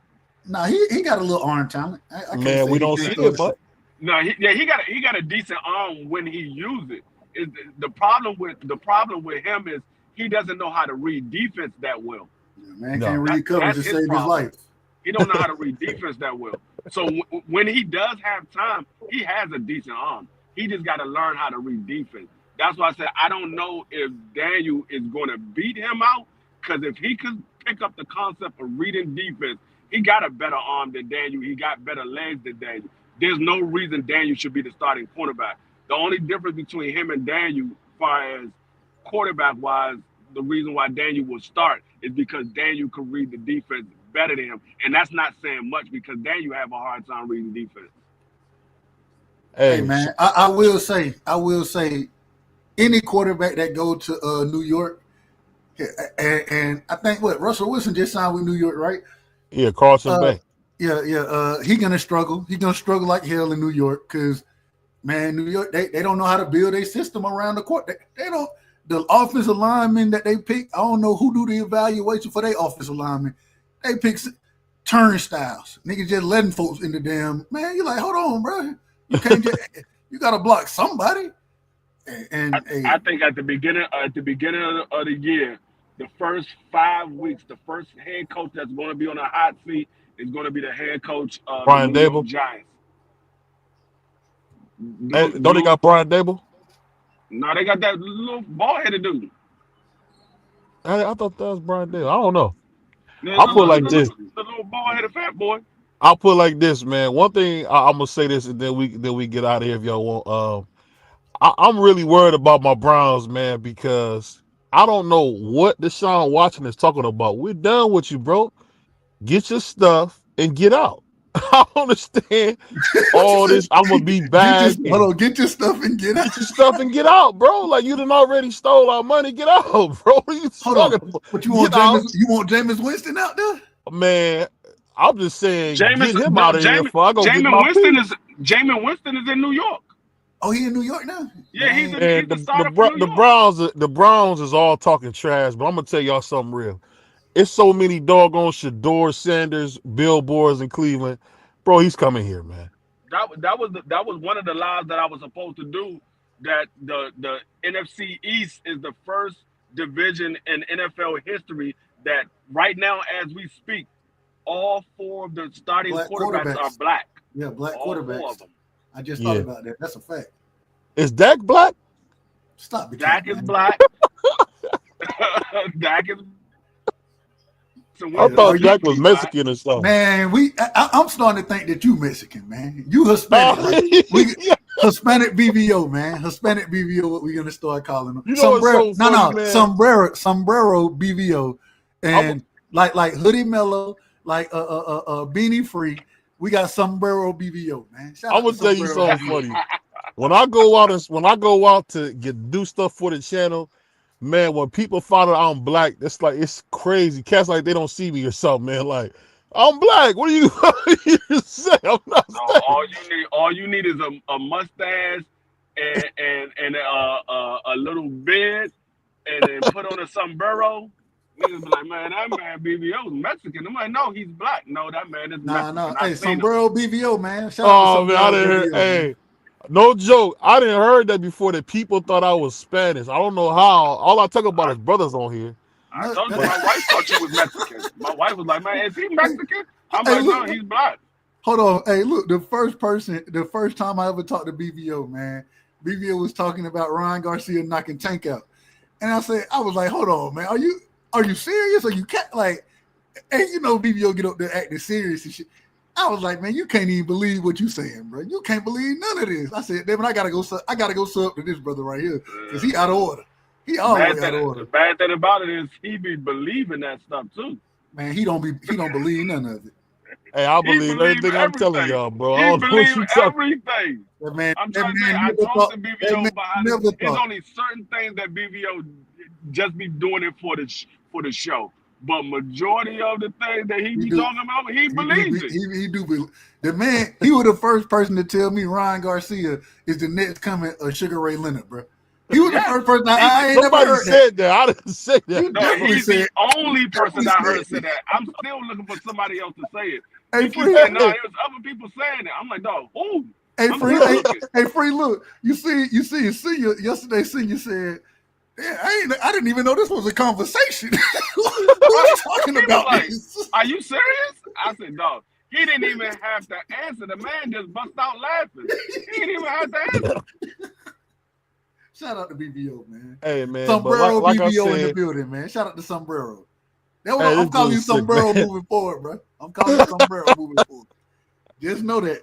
Nah, he got a little arm talent. I can't Man, say we he don't can't see throw it, the but No, he got a decent arm when he uses it. The problem with him is he doesn't know how to read defense that well. Man No. can't read covers to That's his save his problem. life. He don't know how to read defense that well. So when he does have time, he has a decent arm. He just got to learn how to read defense. That's why I said I don't know if Daniel is going to beat him out, because if he could pick up the concept of reading defense, he got a better arm than Daniel. He got better legs than Daniel. There's no reason Daniel should be the starting cornerback. The only difference between him and Daniel, as far as quarterback-wise, the reason why Daniel will start is because Daniel could read the defense better than him. And that's not saying much because Daniel have a hard time reading defense. Hey man, I will say, any quarterback that go to New York, and I think Russell Wilson just signed with New York, right? Yeah, Carson Bay. Yeah. He gonna struggle. He gonna struggle like hell in New York because, man, New York they don't know how to build a system around the court. They don't. The offensive linemen that they pick, I don't know who do the evaluation for their offensive linemen. They pick turnstiles. Niggas just letting folks in the damn, man. You're like, hold on, bro. You can't just, you gotta block somebody. I think at the beginning of the year, the first 5 weeks, the first head coach that's going to be on a hot seat is going to be the head coach of Brian the New York Dable. Giants. Don't they got Brian Dable? No, they got that little ball-headed dude. I thought that was Brian Dable. I don't know. The I'll put it like this. The little ball-headed fat boy. I'll put it like this, man. One thing I'm gonna say this, and then we get out of here if y'all want. I'm really worried about my Browns, man, because I don't know what Deshaun Watson is talking about. We're done with you, bro. Get your stuff and get out. I don't understand all this. I'm gonna be back. Get your stuff and get out. Get your stuff and get out, bro. Like you done already stole our money. Get out, bro. What are you talking about? But you want Jameis Winston out there? Man, I'm just saying, get him out of here before I go get my Jameis Winston is in New York. Oh, he in New York now? Yeah, he's the starter for New York. The Browns is all talking trash, but I'm gonna tell y'all something real. It's so many doggone Shador Sanders billboards in Cleveland, bro. He's coming here, man. That was one of the lies that I was supposed to do. That the NFC East is the first division in NFL history that right now, as we speak, all 4 of the starting quarterbacks are black. Yeah, black all quarterbacks. 4 of them. I just thought about that. That's a fact. Is Dak black? Stop it. Dak is black. Dak is. I thought Dak was Mexican or something. Man, I'm starting to think that you Mexican, man. You Hispanic. Hispanic BBO, man. Hispanic BBO, what we're gonna start calling them. You know sombrero, so funny, sombrero BBO, and like Hoodie Mellow, like Beanie Free. We got sombrero BBO, man. I'm gonna tell you something funny. When I go out to do stuff for the channel, man, when people find out I'm black, it's crazy. Cats like they don't see me or something, man. Like, I'm black. What do you say? I'm not. No, all you need is a mustache and a little beard, and then put on a sombrero. Niggas be like, man, that man BBO is Mexican. I'm like, no, he's black. No, that man is Mexican. No. Hey, sombrero BBO, man. Shout out man, I didn't hear. Hey, no joke. I didn't heard that before. That people thought I was Spanish. I don't know how. All I talk about is brothers on here. I told you, my wife thought you was Mexican. My wife was like, man, is he Mexican? I'm like, no, he's black. Hold on. Hey, look, the first time I ever talked to BBO, man, BBO was talking about Ryan Garcia knocking Tank out. And I was like, hold on, man, are you serious? Or you can't like, hey, BBO get up there acting serious and shit. I was like, man, you can't even believe what you saying, bro. You can't believe none of this. I said, David, I gotta go sub to this brother right here because he out of order. He always out of order. The bad thing about it is he be believing that stuff too. Man, he don't believe none of it. Hey, I believe everything I'm telling y'all, bro. He believes everything. Man, I'm trying to say, I talked to BBO behind it. There's only certain things that BBO just be doing it for the show. But majority of the things that he be talking about, he believes it. He do believe. The man, he was the first person to tell me Ryan Garcia is the next coming of Sugar Ray Leonard, bro. He was the first person. I ain't never Somebody heard that. said that. I didn't say that. You No, definitely he's said. the only person I heard say said. that. I'm still looking for somebody else to say it. Hey, He keep Free. saying, no, there's other people saying it. I'm like, dog, who? Hey, I'm Free. still Hey, looking. hey, Free. Look, you see, Senior yesterday. Senior said, "Yeah, I didn't even know this was a conversation." What are you talking He was about? like, this? are you serious? I said, dog, he didn't even have to answer. The man just bust out laughing. He didn't even have to answer. Shout out to BBO, man. Hey man, Sombrero but like I BBO in the said, building, man. Shout out to Sombrero. That's what hey, I'm this calling you dude's sick, Sombrero man. moving forward, bro. I'm calling you Sombrero moving forward. Just know that.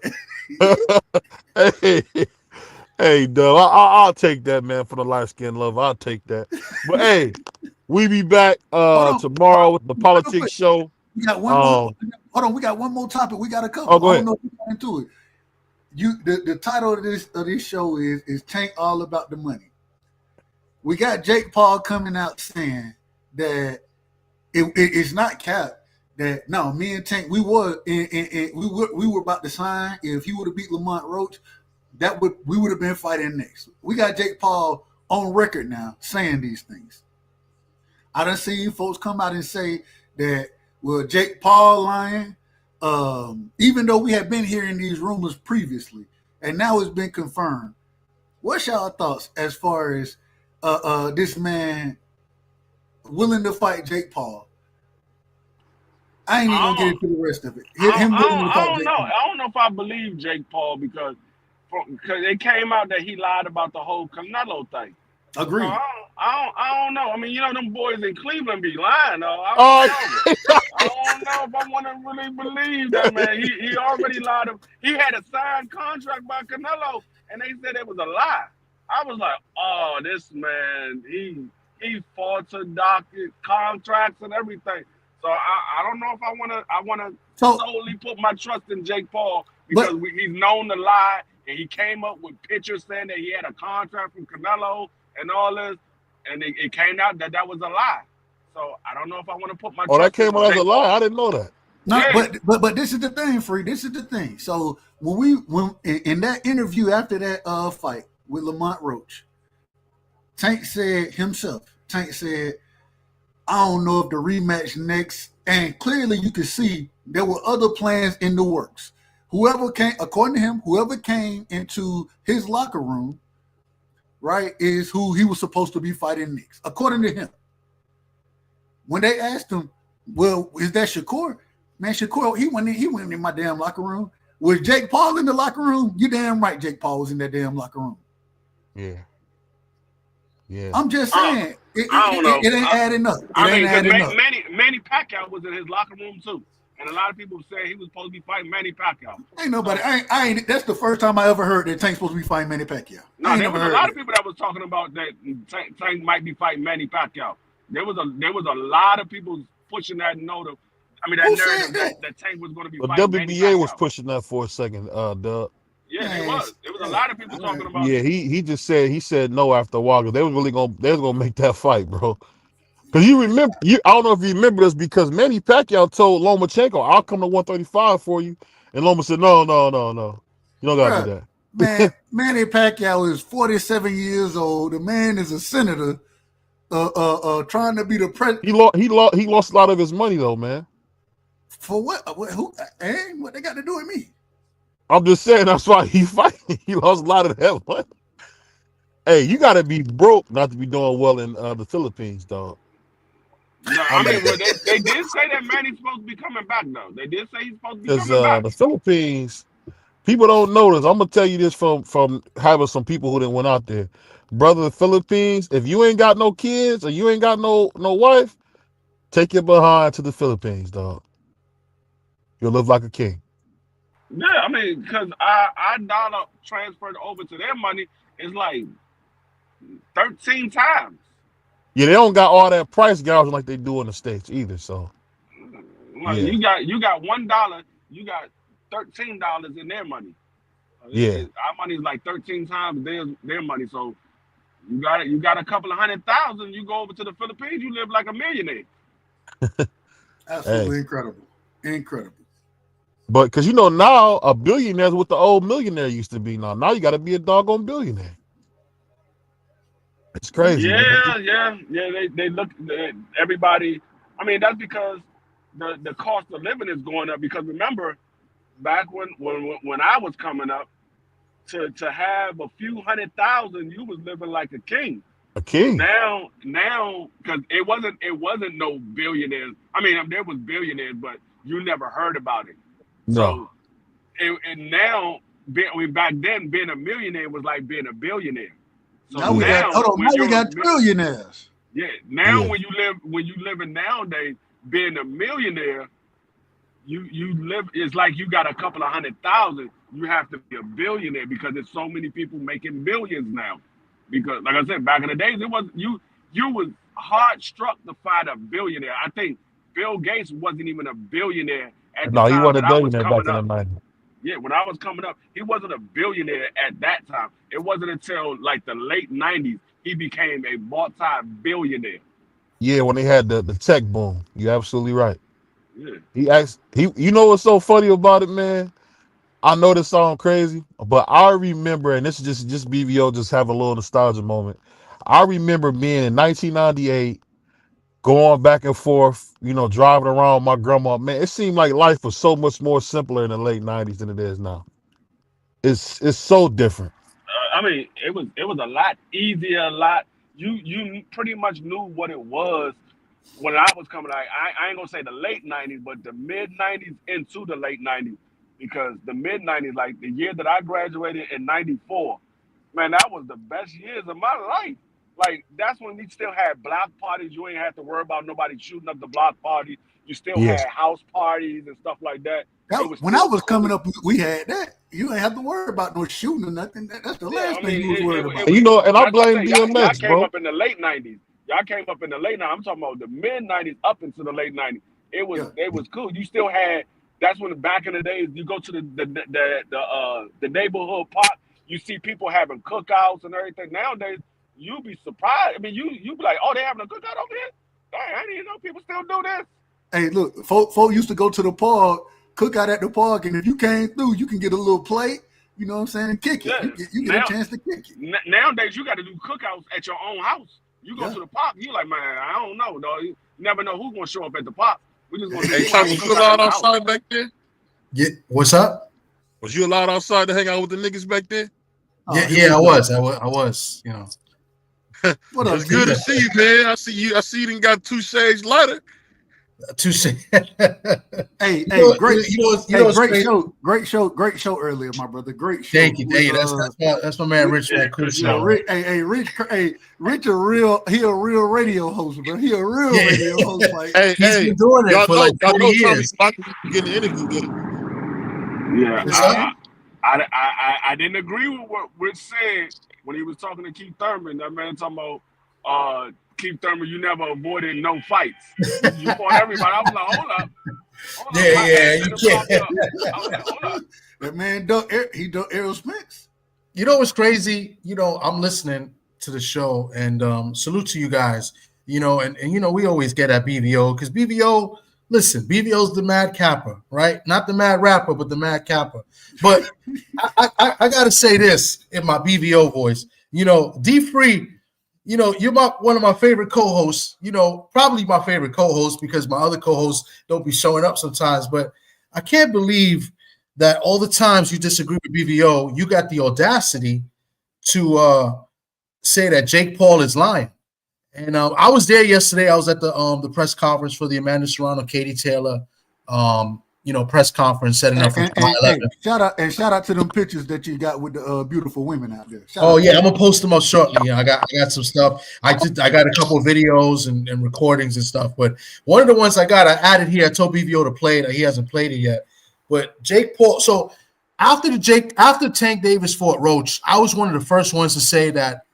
hey, Dub, I'll take that, man, for the light skin love. I'll take that. But hey, we be back tomorrow with the politics show. We got one more. Hold on, we got one more topic we got to cover. Oh, go I ahead. don't know if we got into it. The title of this show is Tank All About the Money. We got Jake Paul coming out saying that it's not cap. That no, me and Tank, we were about to sign. If he would have beat Lamont Roach, we would have been fighting next. We got Jake Paul on record now saying these things. I done seen folks come out and say that, well, Jake Paul lying, even though we have been hearing these rumors previously, and now it's been confirmed. What's y'all thoughts as far as this man willing to fight Jake Paul? I ain't even gonna get into the rest of it. I don't know if I believe Jake Paul because it came out that he lied about the whole Canelo thing. Agreed. I don't know. I mean, them boys in Cleveland be lying, though. I don't know if I want to really believe that, man. He already lied. He had a signed contract by Canelo, and they said it was a lie. I was like, oh, this man, he fought to docket contracts and everything. So I don't know if I want to solely put my trust in Jake Paul because he's known to lie, and he came up with pictures saying that he had a contract from Canelo and all this, and it came out that was a lie. So I don't know if I want to put my trust that came in out as Jake a lie. Paul. I didn't know that. No, Yeah. but this is the thing, Free. This is the thing. So when in that interview after that fight with Lamont Roach, Tank said, I don't know if the rematch next, and clearly you could see there were other plans in the works. According to him, whoever came into his locker room, right, is who he was supposed to be fighting next, according to him. When they asked him, well, is that Shakur? Man, Shakur, he went in my damn locker room. Was Jake Paul in the locker room? You damn right Jake Paul was in that damn locker room. Yeah. Yeah. I'm just saying, I don't know. it ain't adding up. Manny Pacquiao was in his locker room too, and a lot of people say he was supposed to be fighting Manny Pacquiao. Ain't nobody. I ain't. That's the first time I ever heard that Tank's supposed to be fighting Manny Pacquiao. No, there was a lot of people that was talking about that Tank might be fighting Manny Pacquiao. There was a lot of people pushing that narrative. I mean, that Tank was going to be fighting Manny Pacquiao. WBA was pushing that for a second, Doug. Yeah, it was. There was a lot of people talking about. Yeah, he said no after a while because they was gonna make that fight, bro. Because I don't know if you remember this because Manny Pacquiao told Lomachenko, "I'll come to 135 for you," and Loma said, "No, you don't gotta do that." Man, Manny Pacquiao is 47 years old. The man is a senator, trying to be the president. He lost a lot of his money though, man. For what? Who? And what they got to do with me? I'm just saying that's why he fighting. He lost a lot of that money. Hey, you got to be broke not to be doing well in the Philippines, dog. No, I mean, they did say that Manny's supposed to be coming back, though. They did say he's supposed to be coming back. The Philippines, people don't know this. I'm gonna tell you this from having some people who didn't went out there, brother. The Philippines, if you ain't got no kids or you ain't got no wife, take your behind to the Philippines, dog. You'll live like a king. Yeah, I mean, because our dollar transferred over to their money is like 13 times. Yeah, they don't got all that price gouging like they do in the States either. So, like, you got $1, you got $13 in their money. Yeah, our money is like 13 times their money. So you got a couple of 100,000. You go over to the Philippines, you live like a millionaire. Absolutely incredible. But because now a billionaire is what the old millionaire used to be. Now you got to be a doggone billionaire. It's crazy, man. Yeah. They look everybody. I mean, that's because the cost of living is going up. Because remember, back when I was coming up, to have a few $100,000, you was living like a king. A king. Now, because it wasn't no billionaires. I mean, there was billionaires, but you never heard about it. No. So, and now, back then, being a millionaire was like being a billionaire. So now we got trillionaires. Yeah. Now, when you living nowadays, being a millionaire, you live. It's like you got a couple of 100,000. You have to be a billionaire because there's so many people making billions now. Because, like I said, back in the days, it was you was hard struck to find a billionaire. I think Bill Gates wasn't even a billionaire at the time. No, he wasn't a that I was billionaire coming back in the up. 90s. Yeah, when I was coming up, he wasn't a billionaire at that time. It wasn't until like the late 90s he became a multi-billionaire. Yeah, when they had the tech boom. You're absolutely right. Yeah. You know what's so funny about it, man? I know this sounds crazy, but I remember, and this is just BVO, just have a little nostalgia moment. I remember being in 1998, going back and forth, driving around with my grandma. Man, it seemed like life was so much more simpler in the late 90s than it is now. It's so different. I mean, it was a lot easier, a lot. You pretty much knew what it was when I was coming. I ain't gonna say the late 90s, but the mid 90s into the late 90s. Because the mid 90s, like the year that I graduated in 94, man, that was the best years of my life. Like, that's when we still had block parties. You ain't have to worry about nobody shooting up the block party. You still had house parties and stuff like that. When I was coming up, we had that. You ain't have to worry about no shooting or nothing. That's the last thing you was worried about. And I blame DMX, y'all came bro. up in the late 90s. Y'all came up in the late 90s. I'm talking about the mid 90s up into the late 90s. It was cool. You still had. That's when back in the days you go to the neighborhood park, you see people having cookouts and everything. Nowadays, you'd be surprised. I mean, you be like, oh, they having a cookout over here? Dang, I didn't even know people still do this. Hey, look, folk used to go to the park, cook out at the park, and if you came through, you can get a little plate, you know what I'm saying, and kick it. Yeah. You get a chance to kick it. Nowadays, you got to do cookouts at your own house. You go to the park, you like, man, I don't know, dog. You never know who's going to show up at the park. We just want to was you allowed outside back then? Yeah, what's up? Was you allowed outside to hang out with the niggas back then? I was. You know. What up, it's good to see you, man. I see you done got 2 shades lighter. Hey, great show earlier, my brother. Great show. Thank you. Hey, that's my man Rich. Rich a real radio host, bro. He a real radio host. Like, he's been doing it for like 20 years. Getting the interview. Yeah, I didn't agree with what Rich said when he was talking to Keith Thurman. That man talking about Keith Thurman, you never avoided no fights. You fought everybody. I was like, hold up. You can't. That man, he done Errol Spence. You know what's crazy? I'm listening to the show, and salute to you guys. And we always get at BVO because BVO. Listen, BVO's the Mad Kappa, right? Not the Mad Rapper, but the Mad Kappa. But I gotta say this in my BVO voice. D Free. You're one of my favorite co-hosts, probably my favorite co-host because my other co-hosts don't be showing up sometimes. But I can't believe that all the times you disagree with BVO, you got the audacity to say that Jake Paul is lying. And I was there yesterday. I was at the press conference for the Amanda Serrano, Katie Taylor, press conference setting up for shout out to them pictures that you got with the beautiful women out there. I'm gonna post them up shortly. I got some stuff. I got a couple of videos and recordings and stuff. But one of the ones I added here. I told BVO to play it. He hasn't played it yet. But Jake Paul. So after Tank Davis fought Roach, I was one of the first ones to say that.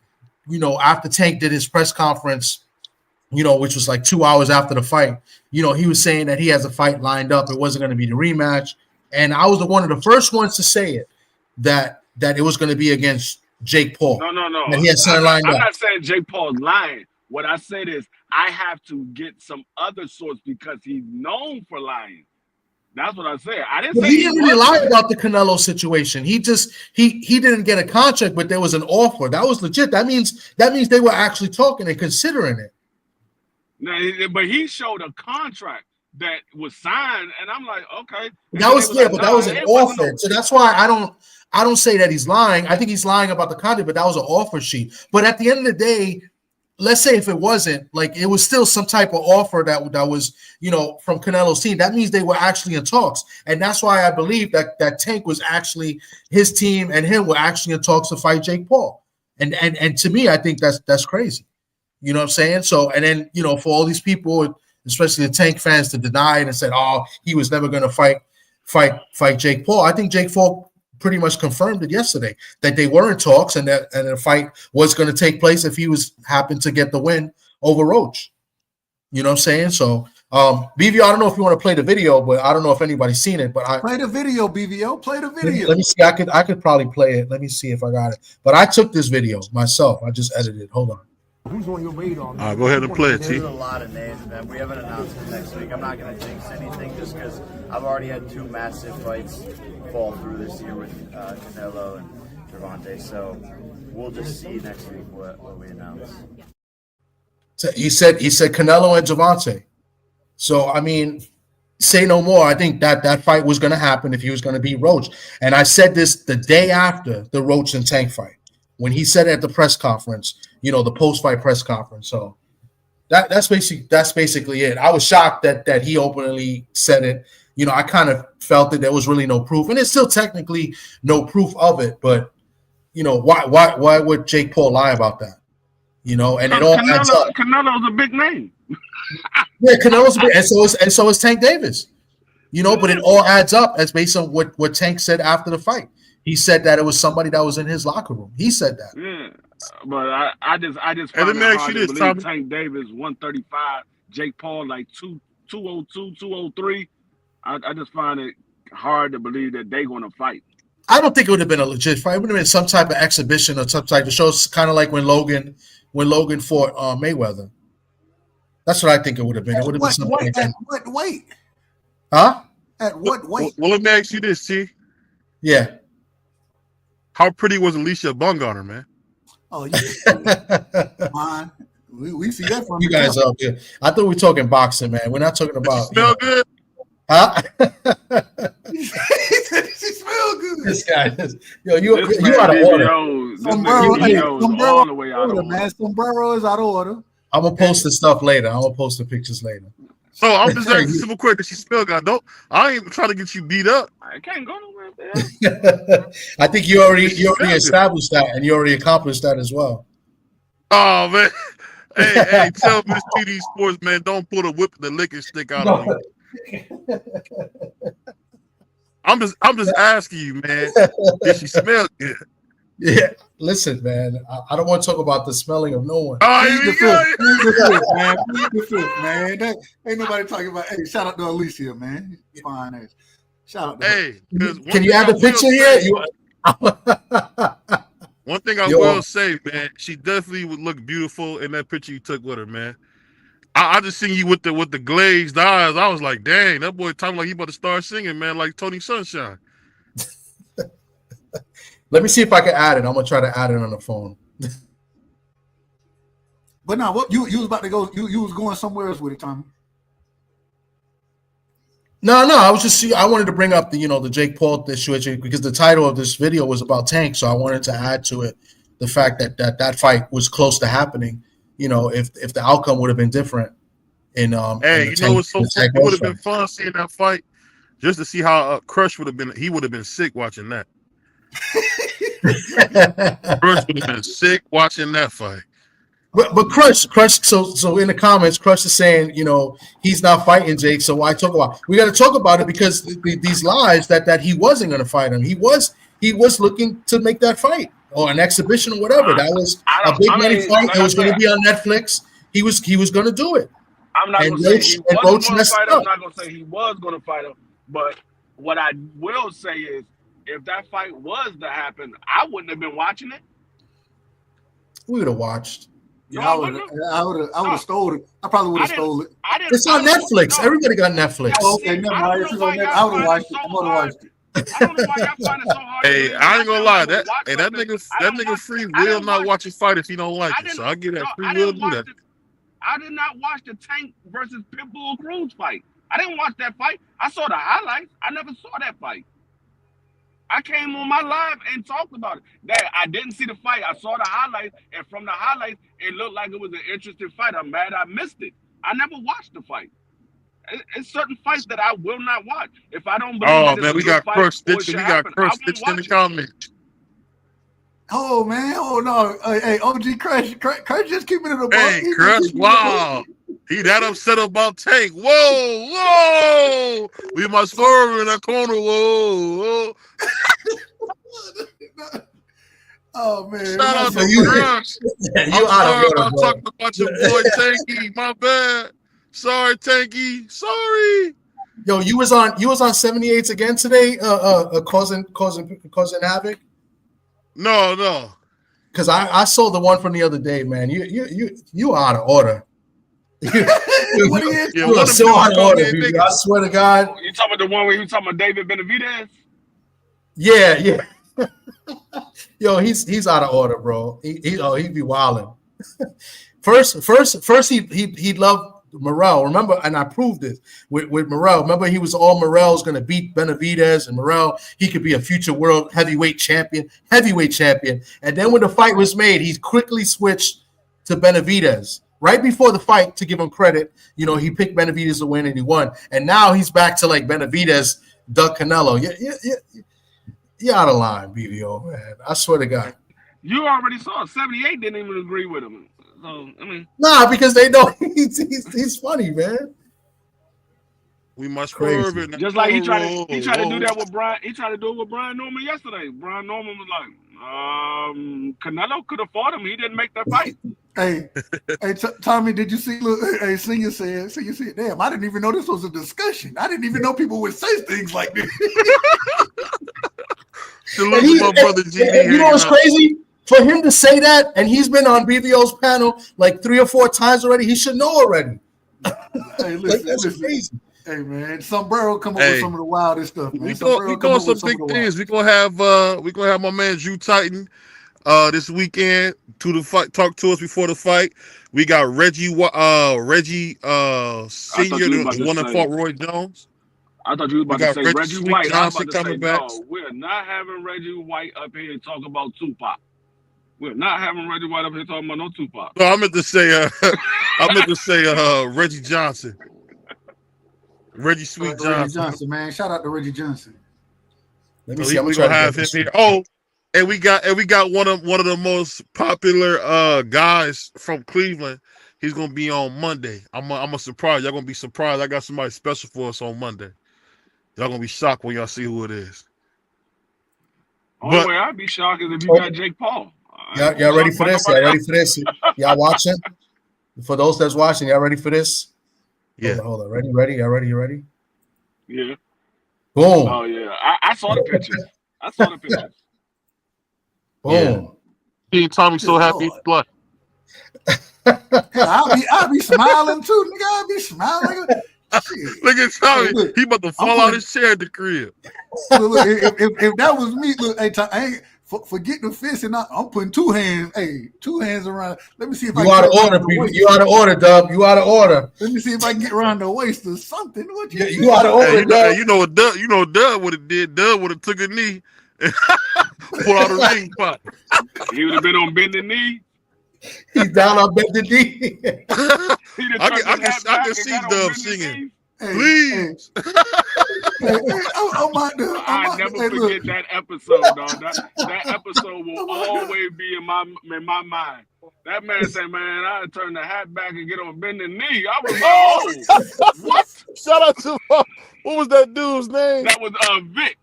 After Tank did his press conference, which was like 2 hours after the fight, he was saying that he has a fight lined up. It wasn't going to be the rematch. And I was one of the first ones to say it, that it was going to be against Jake Paul. No. And he has something lined up. I'm not saying Jake Paul's lying. What I said is I have to get some other source because he's known for lying. That's what I said. I didn't But say he didn't really wasn't. lie about the Canelo situation. He just he didn't get a contract, but there was an offer. That was legit. That means they were actually talking and considering it. No, but he showed a contract that was signed, and I'm like, okay. And That was they but like, that was an it wasn't offer. So that's why I don't say that he's lying. I think he's lying about the contract, but that was an offer sheet. But at the end of the day, let's say if it wasn't, like, it was still some type of offer that was, from Canelo's team. That means they were actually in talks, and that's why I believe that Tank was actually, his team and him were actually in talks to fight Jake Paul. And to me, I think that's crazy. You know what I'm saying? So, and then for all these people, especially the Tank fans, to deny it and said, "Oh, he was never going to fight Jake Paul." I think Jake Paul pretty much confirmed it yesterday that they were in talks and that a fight was going to take place if he happened to get the win over Roach. You know what I'm saying? So, BVO, I don't know if you want to play the video, but I don't know if anybody's seen it. But play the video, BVO. Play the video. Let me see. I could probably play it. Let me see if I got it. But I took this video myself. I just edited it. Hold on. Who's on your radar? Go ahead and play it, T. There's a lot of names, man. We have an announcement next week. I'm not going to jinx anything just because I've already had 2 massive fights fall through this year with Canelo and Gervonta. So we'll just see next week what we announce. So he said Canelo and Gervonta. So, I mean, say no more. I think that fight was going to happen if he was going to beat Roach. And I said this the day after the Roach and Tank fight, when he said it at the press conference, the post-fight press conference. So that's basically it. I was shocked that he openly said it. I kind of felt that there was really no proof, and it's still technically no proof of it. But why would Jake Paul lie about that? And it all adds up. Canelo's a big name. Yeah, Canelo's a big, and so is Tank Davis. But it all adds up as based on what Tank said after the fight. He said that it was somebody that was in his locker room. He said that. Yeah, but I just And let find me it ask hard you to this, believe Tommy. Tank Davis 135, Jake Paul like 202, 203. I just find it hard to believe that they're going to fight. I don't think it would have been a legit fight. It would have been some type of exhibition or some type of show. It's kind of like when Logan fought Mayweather. That's what I think it would have been. It would have been something like that. At what weight? Huh? At what weight? Well, let me ask you this, T. Yeah. How pretty was Alicia Bumgarner, man? Oh, yeah. Fine. We see that from You guys up here. I thought we were talking boxing, man. We're not talking about. Smell good? Huh? He said she smell good. This guy is. You out of order. Sombrero all the way out of order. man. Sombrero is out of order. I'm gonna post the stuff later. I'm gonna post the pictures later. So I'm just asking simple question. Does she smell good? I ain't trying to get you beat up. I can't go nowhere there. I think you already established that, and you already accomplished that as well. Oh man. Hey, tell Miss TD Sports, man, don't pull the whip and the licking stick out of me. I'm just asking you, man. Did she smell good? Yeah, listen, man. I don't want to talk about the smelling of no one. Oh, Plead the here fifth. we go. Plead the fifth, man. Plead the fifth, man. That, ain't nobody talking about. Hey, shout out to Alicia, man. Fine ass. Shout out to her. Hey, Can you add the picture here? One thing I will say, man, she definitely would look beautiful in that picture you took with her, man. I just seen you with the glazed eyes. I was like, dang, that boy talking like he about to start singing, man, like Tony Sunshine. Let me see if I can add it. I'm gonna try to add it on the phone. But now, what you was about to go? You was going somewhere else with it, Tommy. No. I wanted to bring up the Jake Paul situation because the title of this video was about Tank, so I wanted to add to it the fact that fight was close to happening. If the outcome would have been different. Hey, what's so funny? It would have been fun seeing that fight, just to see how Crush would have been. He would have been sick watching that. Crush would have been sick watching that fight. But Crush. So in the comments, Crush is saying, he's not fighting Jake. So why talk about? We got to talk about it because these lies that he wasn't going to fight him. He was looking to make that fight or an exhibition or whatever. That was a big money fight. It was going to be on Netflix. He was going to do it. I'm not going to say he wasn't going to fight him. I'm not going to say he was going to fight him. But what I will say is, if that fight was to happen, I wouldn't have been watching it. We would have watched. Yeah, I would have stole it. I probably would have stole it. It's on Netflix. Everybody got Netflix. Oh, okay, never mind. If it's on Netflix, I would have watched it. I would have watched it. I don't know why y'all find it so hard. Hey, I ain't gonna lie. That nigga Free will not watch a fight if he don't like it. So I get that. Free will do that. I did not watch the Tank versus Pitbull Cruz fight. I didn't watch that fight. I saw the highlights. I never saw that fight. I came on my live and talked about it. That I didn't see the fight. I saw the highlights, and from the highlights, it looked like it was an interesting fight. I'm mad I missed it. I never watched the fight. It's certain fights that I will not watch if I don't believe. Oh man, we got Crux stitching. We got Crux stitching in the comments. Oh man, oh no, hey, OG Crush just keeping it above. Hey, Crush, wow, he that upset about Tank. Whoa, we must swerve in that corner. Whoa. Oh man, shout out to you. I'm talking about your boy Tanky. My bad. Sorry, Tanky. Sorry. Yo, you was on 78s again today, causing havoc. No. Because I saw the one from the other day, man. You are out of order. You are so out of order, dude. I swear to God. You talking about the one where you talking about David Benavidez? Yeah. Yo, he's out of order, bro. He be wilding. First he loved Morrell, remember, and I proved this with Morrell. Remember, he was all Morrell's going to beat Benavidez, and Morrell, he could be a future world heavyweight champion. And then when the fight was made, he quickly switched to Benavidez. Right before the fight, to give him credit, he picked Benavidez to win and he won. And now he's back to like Benavidez, Doug Canelo. You're out of line, BVO, man. I swear to God. You already saw 78 didn't even agree with him. So, I mean, because they know he's funny, man. We must curve it. Just like he tried to do that with Brian. He tried to do it with Brian Norman yesterday. Brian Norman was like, Canelo could have fought him. He didn't make that fight. Hey, Tommy, did you see? Look, hey, Senior said, damn, I didn't even know this was a discussion. I didn't even know people would say things like this. My brother GD. You know what's crazy? For him to say that, and he's been on BVO's panel like 3 or 4 times already, he should know already. Hey, listen, that's crazy. Hey man, Sombrero come up with some of the wildest stuff. Man. We doing some big things. We gonna have my man Drew Titan this weekend to the fight. Talk to us before the fight. We got Reggie Senior, the one that fought Roy Jones. I thought you were about to say Reggie White. Johnson coming back. No, we're not having Reggie White up here and talk about Tupac. We're not having Reggie White up here talking about no Tupac. No, I meant to say Reggie Johnson. Reggie Sweet Johnson. Reggie Johnson, man. Shout out to Reggie Johnson. Let me see. We're gonna have him here. Oh, and we got one of the most popular guys from Cleveland. He's gonna be on Monday. I'm a surprise. Y'all gonna be surprised. I got somebody special for us on Monday. Y'all gonna be shocked when y'all see who it is. Only way I'd be shocked is if you got Jake Paul. Y'all ready for this? Y'all ready for this? Y'all watching? For those that's watching, y'all ready for this? Yeah. Hold on. Ready? Y'all ready? You ready? Yeah. Boom. Oh yeah. I saw the pictures. Boom. Yeah. Tommy so happy. What? I'll be smiling too, nigga. I'll be smiling. Look at Tommy. He about to fall out his chair at the crib. Look, if that was me, look, hey, I ain't forget the fist, and I'm putting two hands around. Let me see if you out of order, people. You out of order, Dub. You out of order. Let me see if I can get around the waist or something. What you out of order, Dub. You know what Dub would have did? Dub would have took a knee and pulled out a ring pop. He would have been on bending knee. He's down on bending knee. I can see Dub singing. Please. I never forget that episode, dog. That episode will always be in my mind. That man said, "Man, I turn the hat back and get on bending knee." I was like, "Oh, what?" Shout out to what was that dude's name? That was Vic.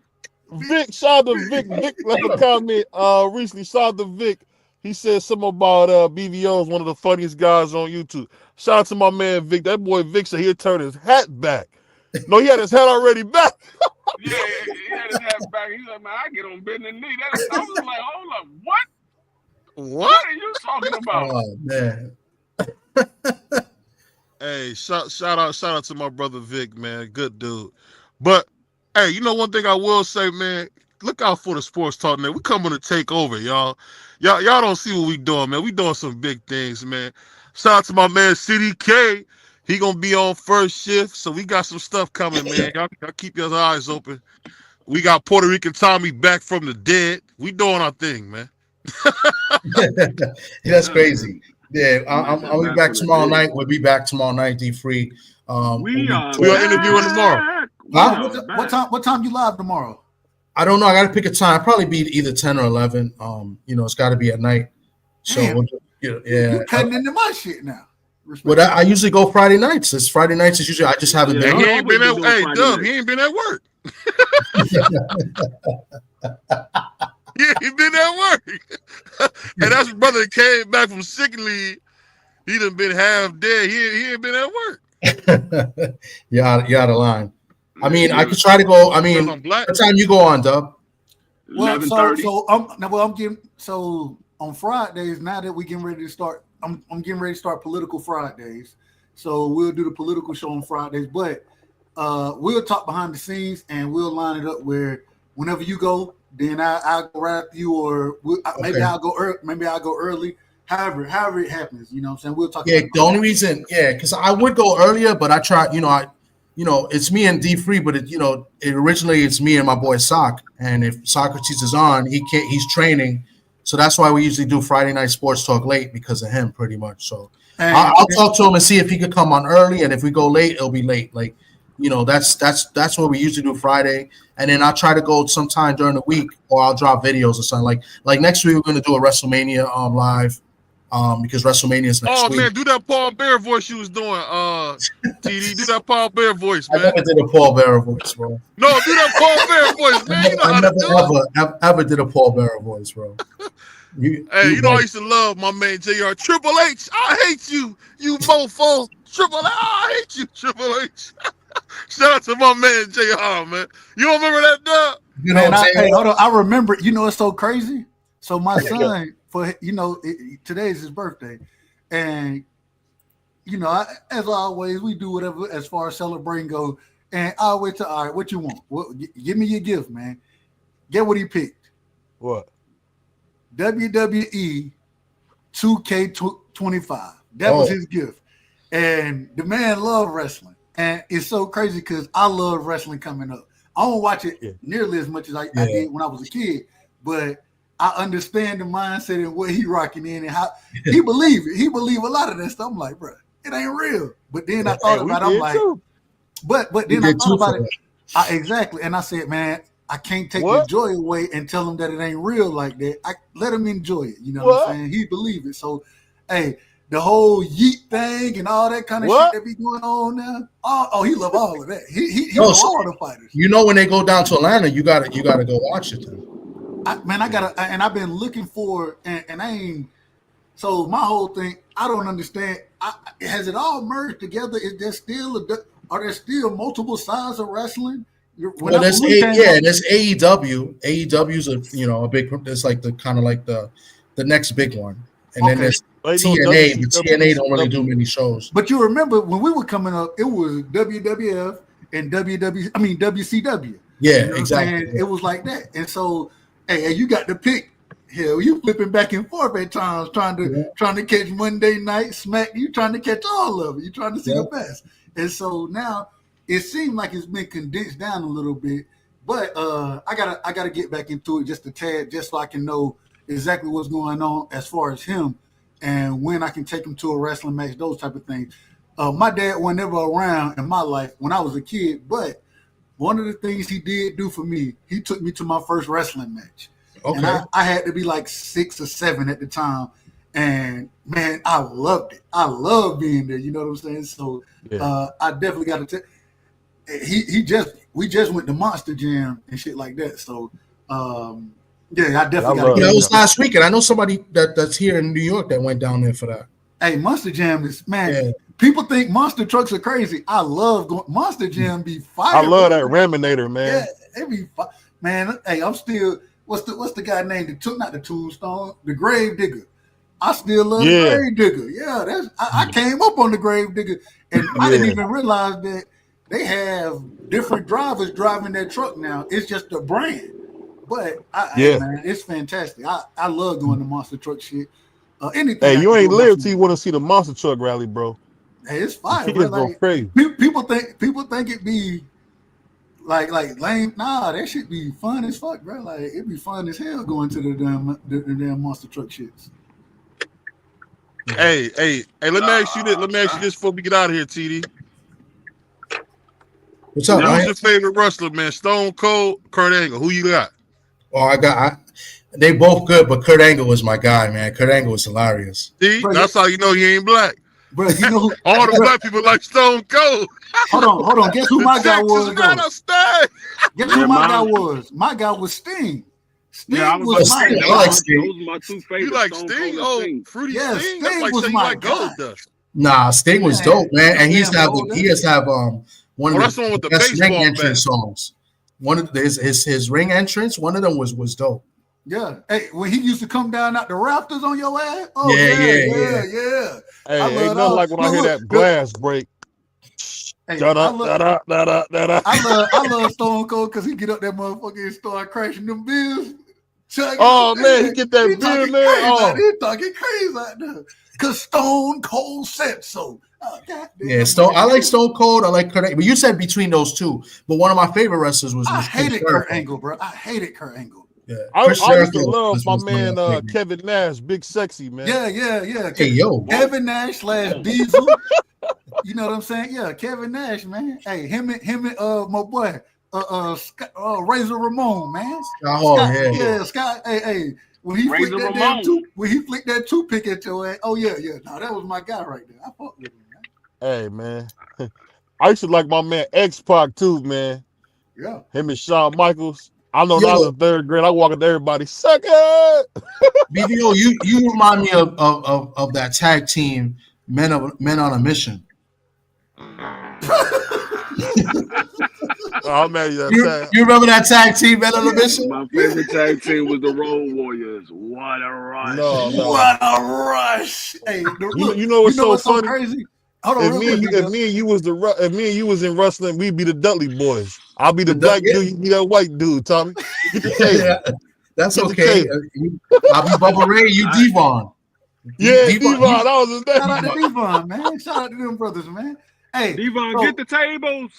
Vic, shout out to Vic. Vic left a comment recently. Shout out to Vic. He said something about BVO is one of the funniest guys on YouTube. Shout out to my man Vic. That boy Vic said he'd turn his hat back. No, he had his hat already back. Yeah, he had his hat back. He's like, "Man, I get on bending knee." I was like, "Hold up, what? What are you talking about?" Oh man, Hey, shout out to my brother Vic, man. Good dude. But hey, you know one thing I will say, man. Look out for the sports talk, man. We coming to take over, y'all. Y'all don't see what we doing, man. We doing some big things, man. Shout out to my man City K. He gonna be on first shift, so we got some stuff coming, man. Y'all keep your eyes open. We got Puerto Rican Tommy back from the dead. We doing our thing, man. That's crazy. Yeah, I'll be back tomorrow night. We'll be back tomorrow night, D-Free. We are interviewing tomorrow. Huh? What time you live tomorrow? I don't know. I got to pick a time. Probably be either 10 or 11. It's got to be at night. So Damn. yeah. You're cutting into my shit now. But I usually go Friday nights. It's Friday nights. Is usually I just haven't been. He ain't been at. Hey, Dub, he ain't been at work. Yeah, he been at work. And that's his brother that came back from sick leave. He done been half dead. He ain't been at work. You're out of line. I mean, I could try to go. I mean, what time you go on, Dub? Well, so on Fridays, now that we getting ready to start, I'm getting ready to start Political Fridays. So we'll do the political show on Fridays, but we'll talk behind the scenes and we'll line it up where whenever you go, then I'll go right after you, or maybe I'll go early. Maybe I'll go early. However it happens, you know what I'm saying? We'll talk. Yeah, the only reason, because I would go earlier, but I try. It's me and D-Free, but originally it's me and my boy Sock. And if Socrates is on, he's training, so that's why we usually do Friday night sports talk late because of him, pretty much. So I'll talk to him and see if he could come on early, and if we go late, it'll be late. Like, that's what we usually do Friday, and then I'll try to go sometime during the week, or I'll drop videos or something. Like next week, we're gonna do a WrestleMania live. Because WrestleMania is next week. Oh man, do that Paul Bear voice you was doing, TD. Do that Paul Bear voice, man. I never did a Paul Bear voice, bro. No, do that Paul Bear voice, man. You know how to do it. Ever did a Paul Bear voice, bro. I used to love my man JR. Triple H, I hate you, you mofo. Triple H, I hate you, Triple H. Shout out to my man JR, man. You don't remember that, Doug? Hold on. I remember. It's so crazy. So my son. Today's his birthday, and as always, we do whatever as far as celebrating goes. And I always tell, all right, what you want? Give me your gift, man. Get what he picked. What? WWE 2K25. That was his gift, and the man loved wrestling, and it's so crazy because I love wrestling coming up. I don't watch it nearly as much as I did when I was a kid, but I understand the mindset and what he rocking in and how he believe it. He believe a lot of that stuff. I'm like, bro, it ain't real. But then I thought about it. I'm like, but then I thought about it. Exactly. And I said, man, I can't take the joy away and tell him that it ain't real like that. I let him enjoy it. You know what I'm saying? He believe it. So, hey, the whole yeet thing and all that kind of shit that be going on now. Oh, he love all of that. He love all the fighters. When they go down to Atlanta, you gotta go watch it. I've been looking for, and I ain't. So my whole thing, I don't understand. Has it all merged together? Are there still multiple sides of wrestling? There's AEW. AEW's a big. It's like the kind of like the next big one, and then there's TNA. But TNA don't really do many shows. But you remember when we were coming up, it was WWF and WCW. Yeah, exactly. It was like that, and so. Hey, you got to pick. Hell, you flipping back and forth at times, trying to catch Monday Night Smack. You trying to catch all of it. You trying to see the best. And so now it seems like it's been condensed down a little bit. But I gotta get back into it just a tad, just so I can know exactly what's going on as far as him and when I can take him to a wrestling match, those type of things. My dad was never around in my life when I was a kid, but one of the things he did do for me, he took me to my first wrestling match. Okay. And I had to be like 6 or 7 at the time. And man, I loved it. I love being there. You know what I'm saying? So I definitely got to tell. We just went to Monster Jam and shit like that. So I definitely got to. It was last weekend. I know somebody that's here in New York that went down there for that. Hey, Monster Jam is people think monster trucks are crazy. I love going. Monster Jam be fire. I love that Raminator, man. Yeah, it be man. Hey, I'm still. What's the guy named? Not the Tombstone, the Grave Digger. I still love the Grave Digger. Yeah, I came up on the Grave Digger, and I didn't even realize that they have different drivers driving that truck now. It's just a brand. But man, it's fantastic. I love doing the monster truck shit. Anything. Hey, you ain't live till you want to see the monster truck rally, bro. Hey, it's fire. Bro. Like, crazy. People think it be like lame. Nah, that shit be fun as fuck, bro. Like it be fun as hell going to the damn monster truck shits. Hey, let me ask you this. Let me ask you this before we get out of here, TD. What's up, Who's your favorite wrestler, man? Stone Cold, Kurt Angle. Who you got? Oh, they both good, but Kurt Angle was my guy, man. Kurt Angle was hilarious. See, that's how you know he ain't black. Bro, you know all the black people like Stone Cold. Hold on. Guess who my guy was? Guess who my guy was? My guy was Sting. Sting was my guy. I like Sting. Those are my two favorites. You like Sting? Oh, Fruity Sting. Sting that's like was saying my you like Gold Dust. Nah, Sting was dope, man. And he has to have one of the best ring entrance songs. One of his ring entrance. One of them was dope. Yeah. Hey, when he used to come down out the rafters on your ass. Oh yeah. Hey, ain't nothing like when I hear that glass break. Hey, I love Stone Cold because he get up that motherfucker and start crashing them bills. Oh man, he get that bill, man. He talking crazy out there. Cause Stone Cold said so. Oh, I like Stone Cold. I like Kurt Angle. But you said between those two. But one of my favorite wrestlers was I hated Kurt Angle, bro. I hated Kurt Angle. Yeah. I used to love my man Kevin Nash, Big Sexy, man. Yeah. Hey, yo. Kevin Nash / Diesel. You know what I'm saying? Yeah, Kevin Nash, man. Hey, him and my boy, Razor Ramon, man. Scott. Hey. When he flicked that toothpick at your ass, oh yeah. No, that was my guy right there. I fucked with him, man. Hey, man. I used to like my man X-Pac too, man. Yeah. Him and Shawn Michaels. I know now in third grade, I walk up to everybody, suck it. BBO, you remind me of that tag team, Men on a Mission. Oh man, you remember that tag team, Men on a Mission? My favorite tag team was the Road Warriors. What a rush! No. What a rush! Hey, you know what's so funny? Crazy? If me and you was in wrestling, we'd be the Dudley Boys. I'll be the black dude, you be that white dude, Tommy. Get the tape. That's okay. I'll be Bubba Ray, you Devon. Yeah, Devon. That was his name. Shout out to Devon, man. Shout out to them brothers, man. Hey, Devon, get the tables.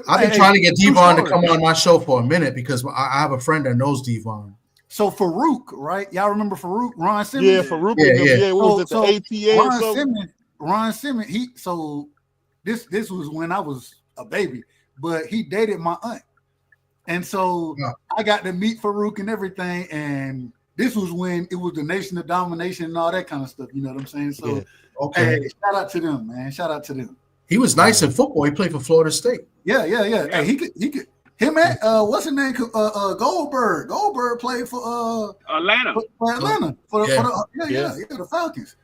I've been trying to get Devon to come on my show for a minute because I have a friend that knows Devon. So Farouk, right? Y'all remember Farouk? Ron Simmons? Yeah, Farouk. Yeah. What was it, the ATA or something? Ron Simmons, this was when I was a baby, but he dated my aunt. And so I got to meet Farouk and everything. And this was when it was the Nation of Domination and all that kind of stuff. You know what I'm saying? So, hey, shout out to them, man. Shout out to them. He was nice in football. He played for Florida State. Yeah. Hey, he could. Him and what's his name? Goldberg. Goldberg played for Atlanta. For Atlanta. For the Falcons.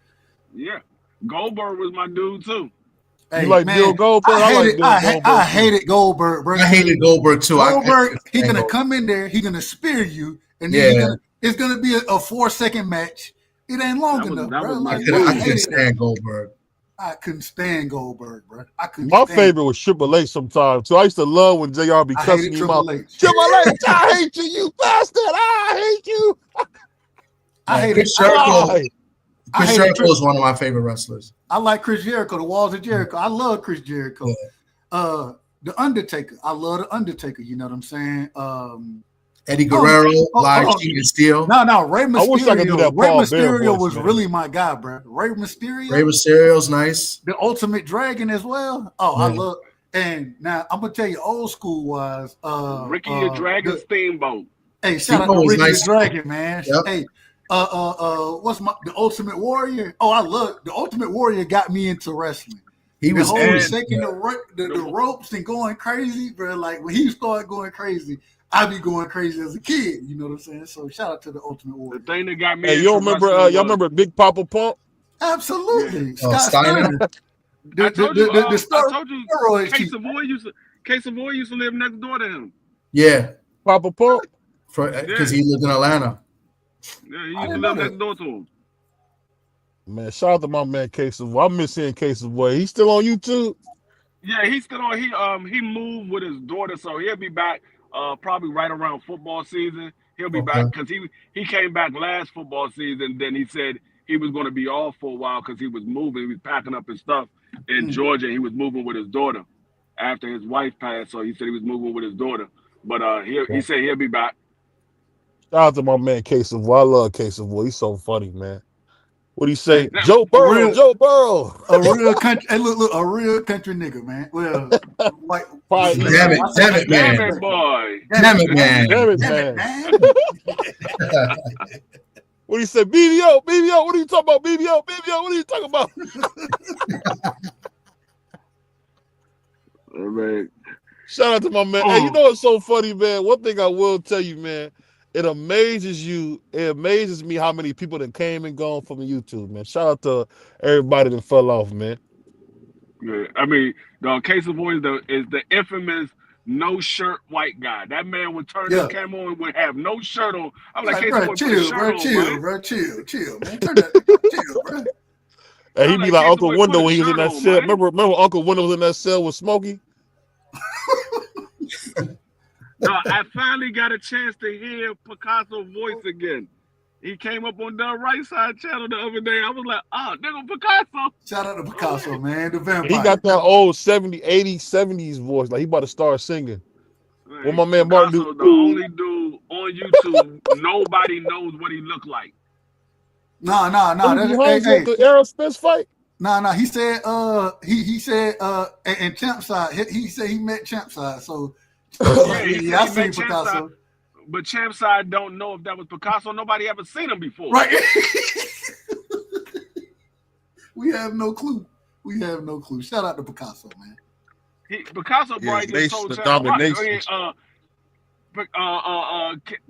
Yeah. Goldberg was my dude too. Hey, you like Bill Goldberg? I hated Goldberg, bro. I hated Goldberg too. Goldberg, he's gonna come in there, he's gonna spear you, and then it's gonna be a 4-second match. It ain't long enough, bro. I couldn't stand Goldberg. I couldn't stand Goldberg, bro. My favorite was Triple H sometimes. So I used to love when JR be cussing him out. Triple H, I hate you, you bastard! I hate you. I hate it. Chris Jericho is one of my favorite wrestlers. I like Chris Jericho, the Walls of Jericho. I love Chris Jericho. Yeah. The Undertaker. I love the Undertaker. You know what I'm saying? Eddie Guerrero, live cheating steel. No, Rey Mysterio. I wish I could do that. Rey Mysterio was really my guy, bro. Rey Mysterio's nice. The Ultimate Dragon as well. Oh, I love. And now I'm gonna tell you, old school wise, Ricky the Dragon Steamboat. Hey, shout out to Ricky the Dragon, man. Yep. Hey, what's the Ultimate Warrior? Oh, I love the Ultimate Warrior. Got me into wrestling. He was shaking the ropes and going crazy, bro. Like when he started going crazy, I be going crazy as a kid. You know what I'm saying? So shout out to the Ultimate Warrior. The thing that got me. Hey, y'all remember Big Papa Pump? Absolutely. Yeah. Scott Steiner. I told you. Case Savoy used to live next door to him. Yeah, Papa Pump. Because he lived in Atlanta. Yeah, he used to live next door to him. Man, shout out to my man Case of Boy. I miss seeing Case of Boy. He's still on YouTube. Yeah, he's still on. He moved with his daughter, so he'll be back probably right around football season. He'll be back because he came back last football season. Then he said he was going to be off for a while because he was moving. He was packing up his stuff in Georgia. He was moving with his daughter after his wife passed, so he said he was moving with his daughter. But he said he'll be back. Shout out to my man Case of Boy. I love Case of Boy. He's so funny, man. What do you say? Joe Burrow. Joe Burrow. A real country. Hey, look, a real country nigga, man. Well, white. Damn it, man. Damn it, boy. Damn it, man. Damn it, man. What do you say? BBO. What are you talking about? BBO. What are you talking about? All right. Shout out to my man. Hey, you know what's so funny, man? One thing I will tell you, man. It amazes me how many people that came and gone from YouTube, man. Shout out to everybody that fell off, man. Yeah, I mean, the Case of Boy is the infamous no shirt white guy. That man would turn the camera on and would have no shirt on. I'm like, Case of Boy, chill, man. Turn that, chill, bro. And he'd be like Uncle Wendell when he was in that cell. Remember Uncle Wendell was in that cell with Smokey? No, I finally got a chance to hear Picasso's voice again. He came up on the right side channel the other day. I was like, oh, nigga, Picasso. Shout out to Picasso, man. The vampire. He got that old 70s, 80s, 70s voice. Like he about to start singing. Man, what my man Martin do? The only dude on YouTube, nobody knows what he looked like. No. Hey. The Errol Spence fight? No. He said, he said, and Champside, he said he met Champside. So, yeah, I seen Picasso. But Champside don't know if that was Picasso. Nobody ever seen him before. Right. We have no clue. Shout out to Picasso, man. Picasso probably just told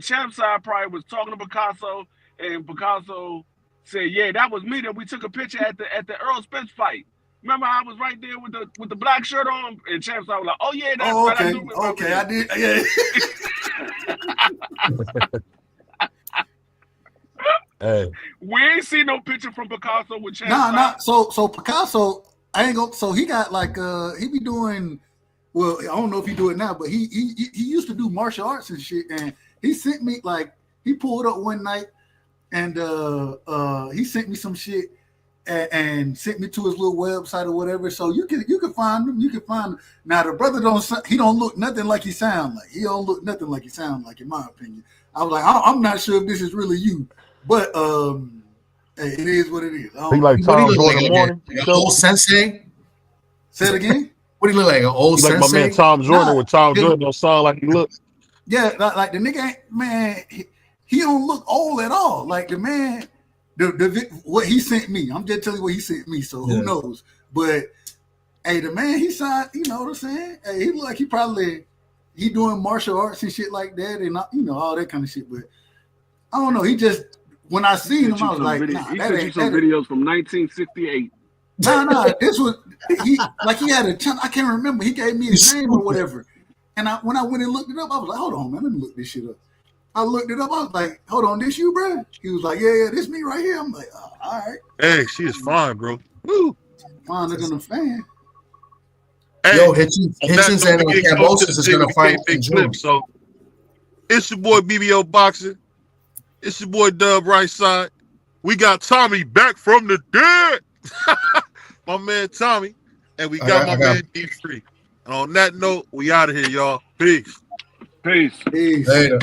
Champside probably was talking to Picasso, and Picasso said, "Yeah, that was me. That we took a picture at the Errol Spence fight. Remember, I was right there with the black shirt on." And Champside was like, "Oh yeah, that's right. Okay, I did. Yeah." Hey, we ain't seen no picture from Picasso with Champside. Nah. So Picasso, I ain't gonna. So he got like he be doing. Well, I don't know if he do it now, but he used to do martial arts and shit. And he sent me he pulled up one night, and he sent me some shit and sent me to his little website or whatever. So you can find him. You can find him. Now the brother don't look nothing like he sound like. He don't look nothing like he sound like, in my opinion. I was like, I'm not sure if this is really you, but hey, it is what it is. He like Tom Jordan in the morning. Old sensei. Say it again. What do you look like? An old like sensei? My man Tom Jordan with Tom Jordan don't sound like he look. Yeah, like the nigga, man, he don't look old at all. Like the man, what he sent me. I'm just telling you what he sent me. So who knows? But hey, the man, he signed. You know what I'm saying? Hey, he look like he doing martial arts and shit like that, and all that kind of shit. But I don't know. He just when I seen him, I was like, nah, he sent you some videos from 1968. No, this was he had a chance. I can't remember. He gave me his name or whatever. And when I went and looked it up, I was like, hold on, man, let me look this shit up. I looked it up. I was like, hold on, this you, bro? He was like, yeah, this me right here. I'm like, oh, all right. Hey, she is fine, bro. Woo. Fine looking a fan. Hey, Yo, Hitchens and Cambosis is going to fight in June. So it's your boy BBO Boxing. It's your boy Dub Right Side. We got Tommy back from the dead. My man Tommy. And we got my man D3. And on that note, we out of here, y'all. Peace. Peace. Later.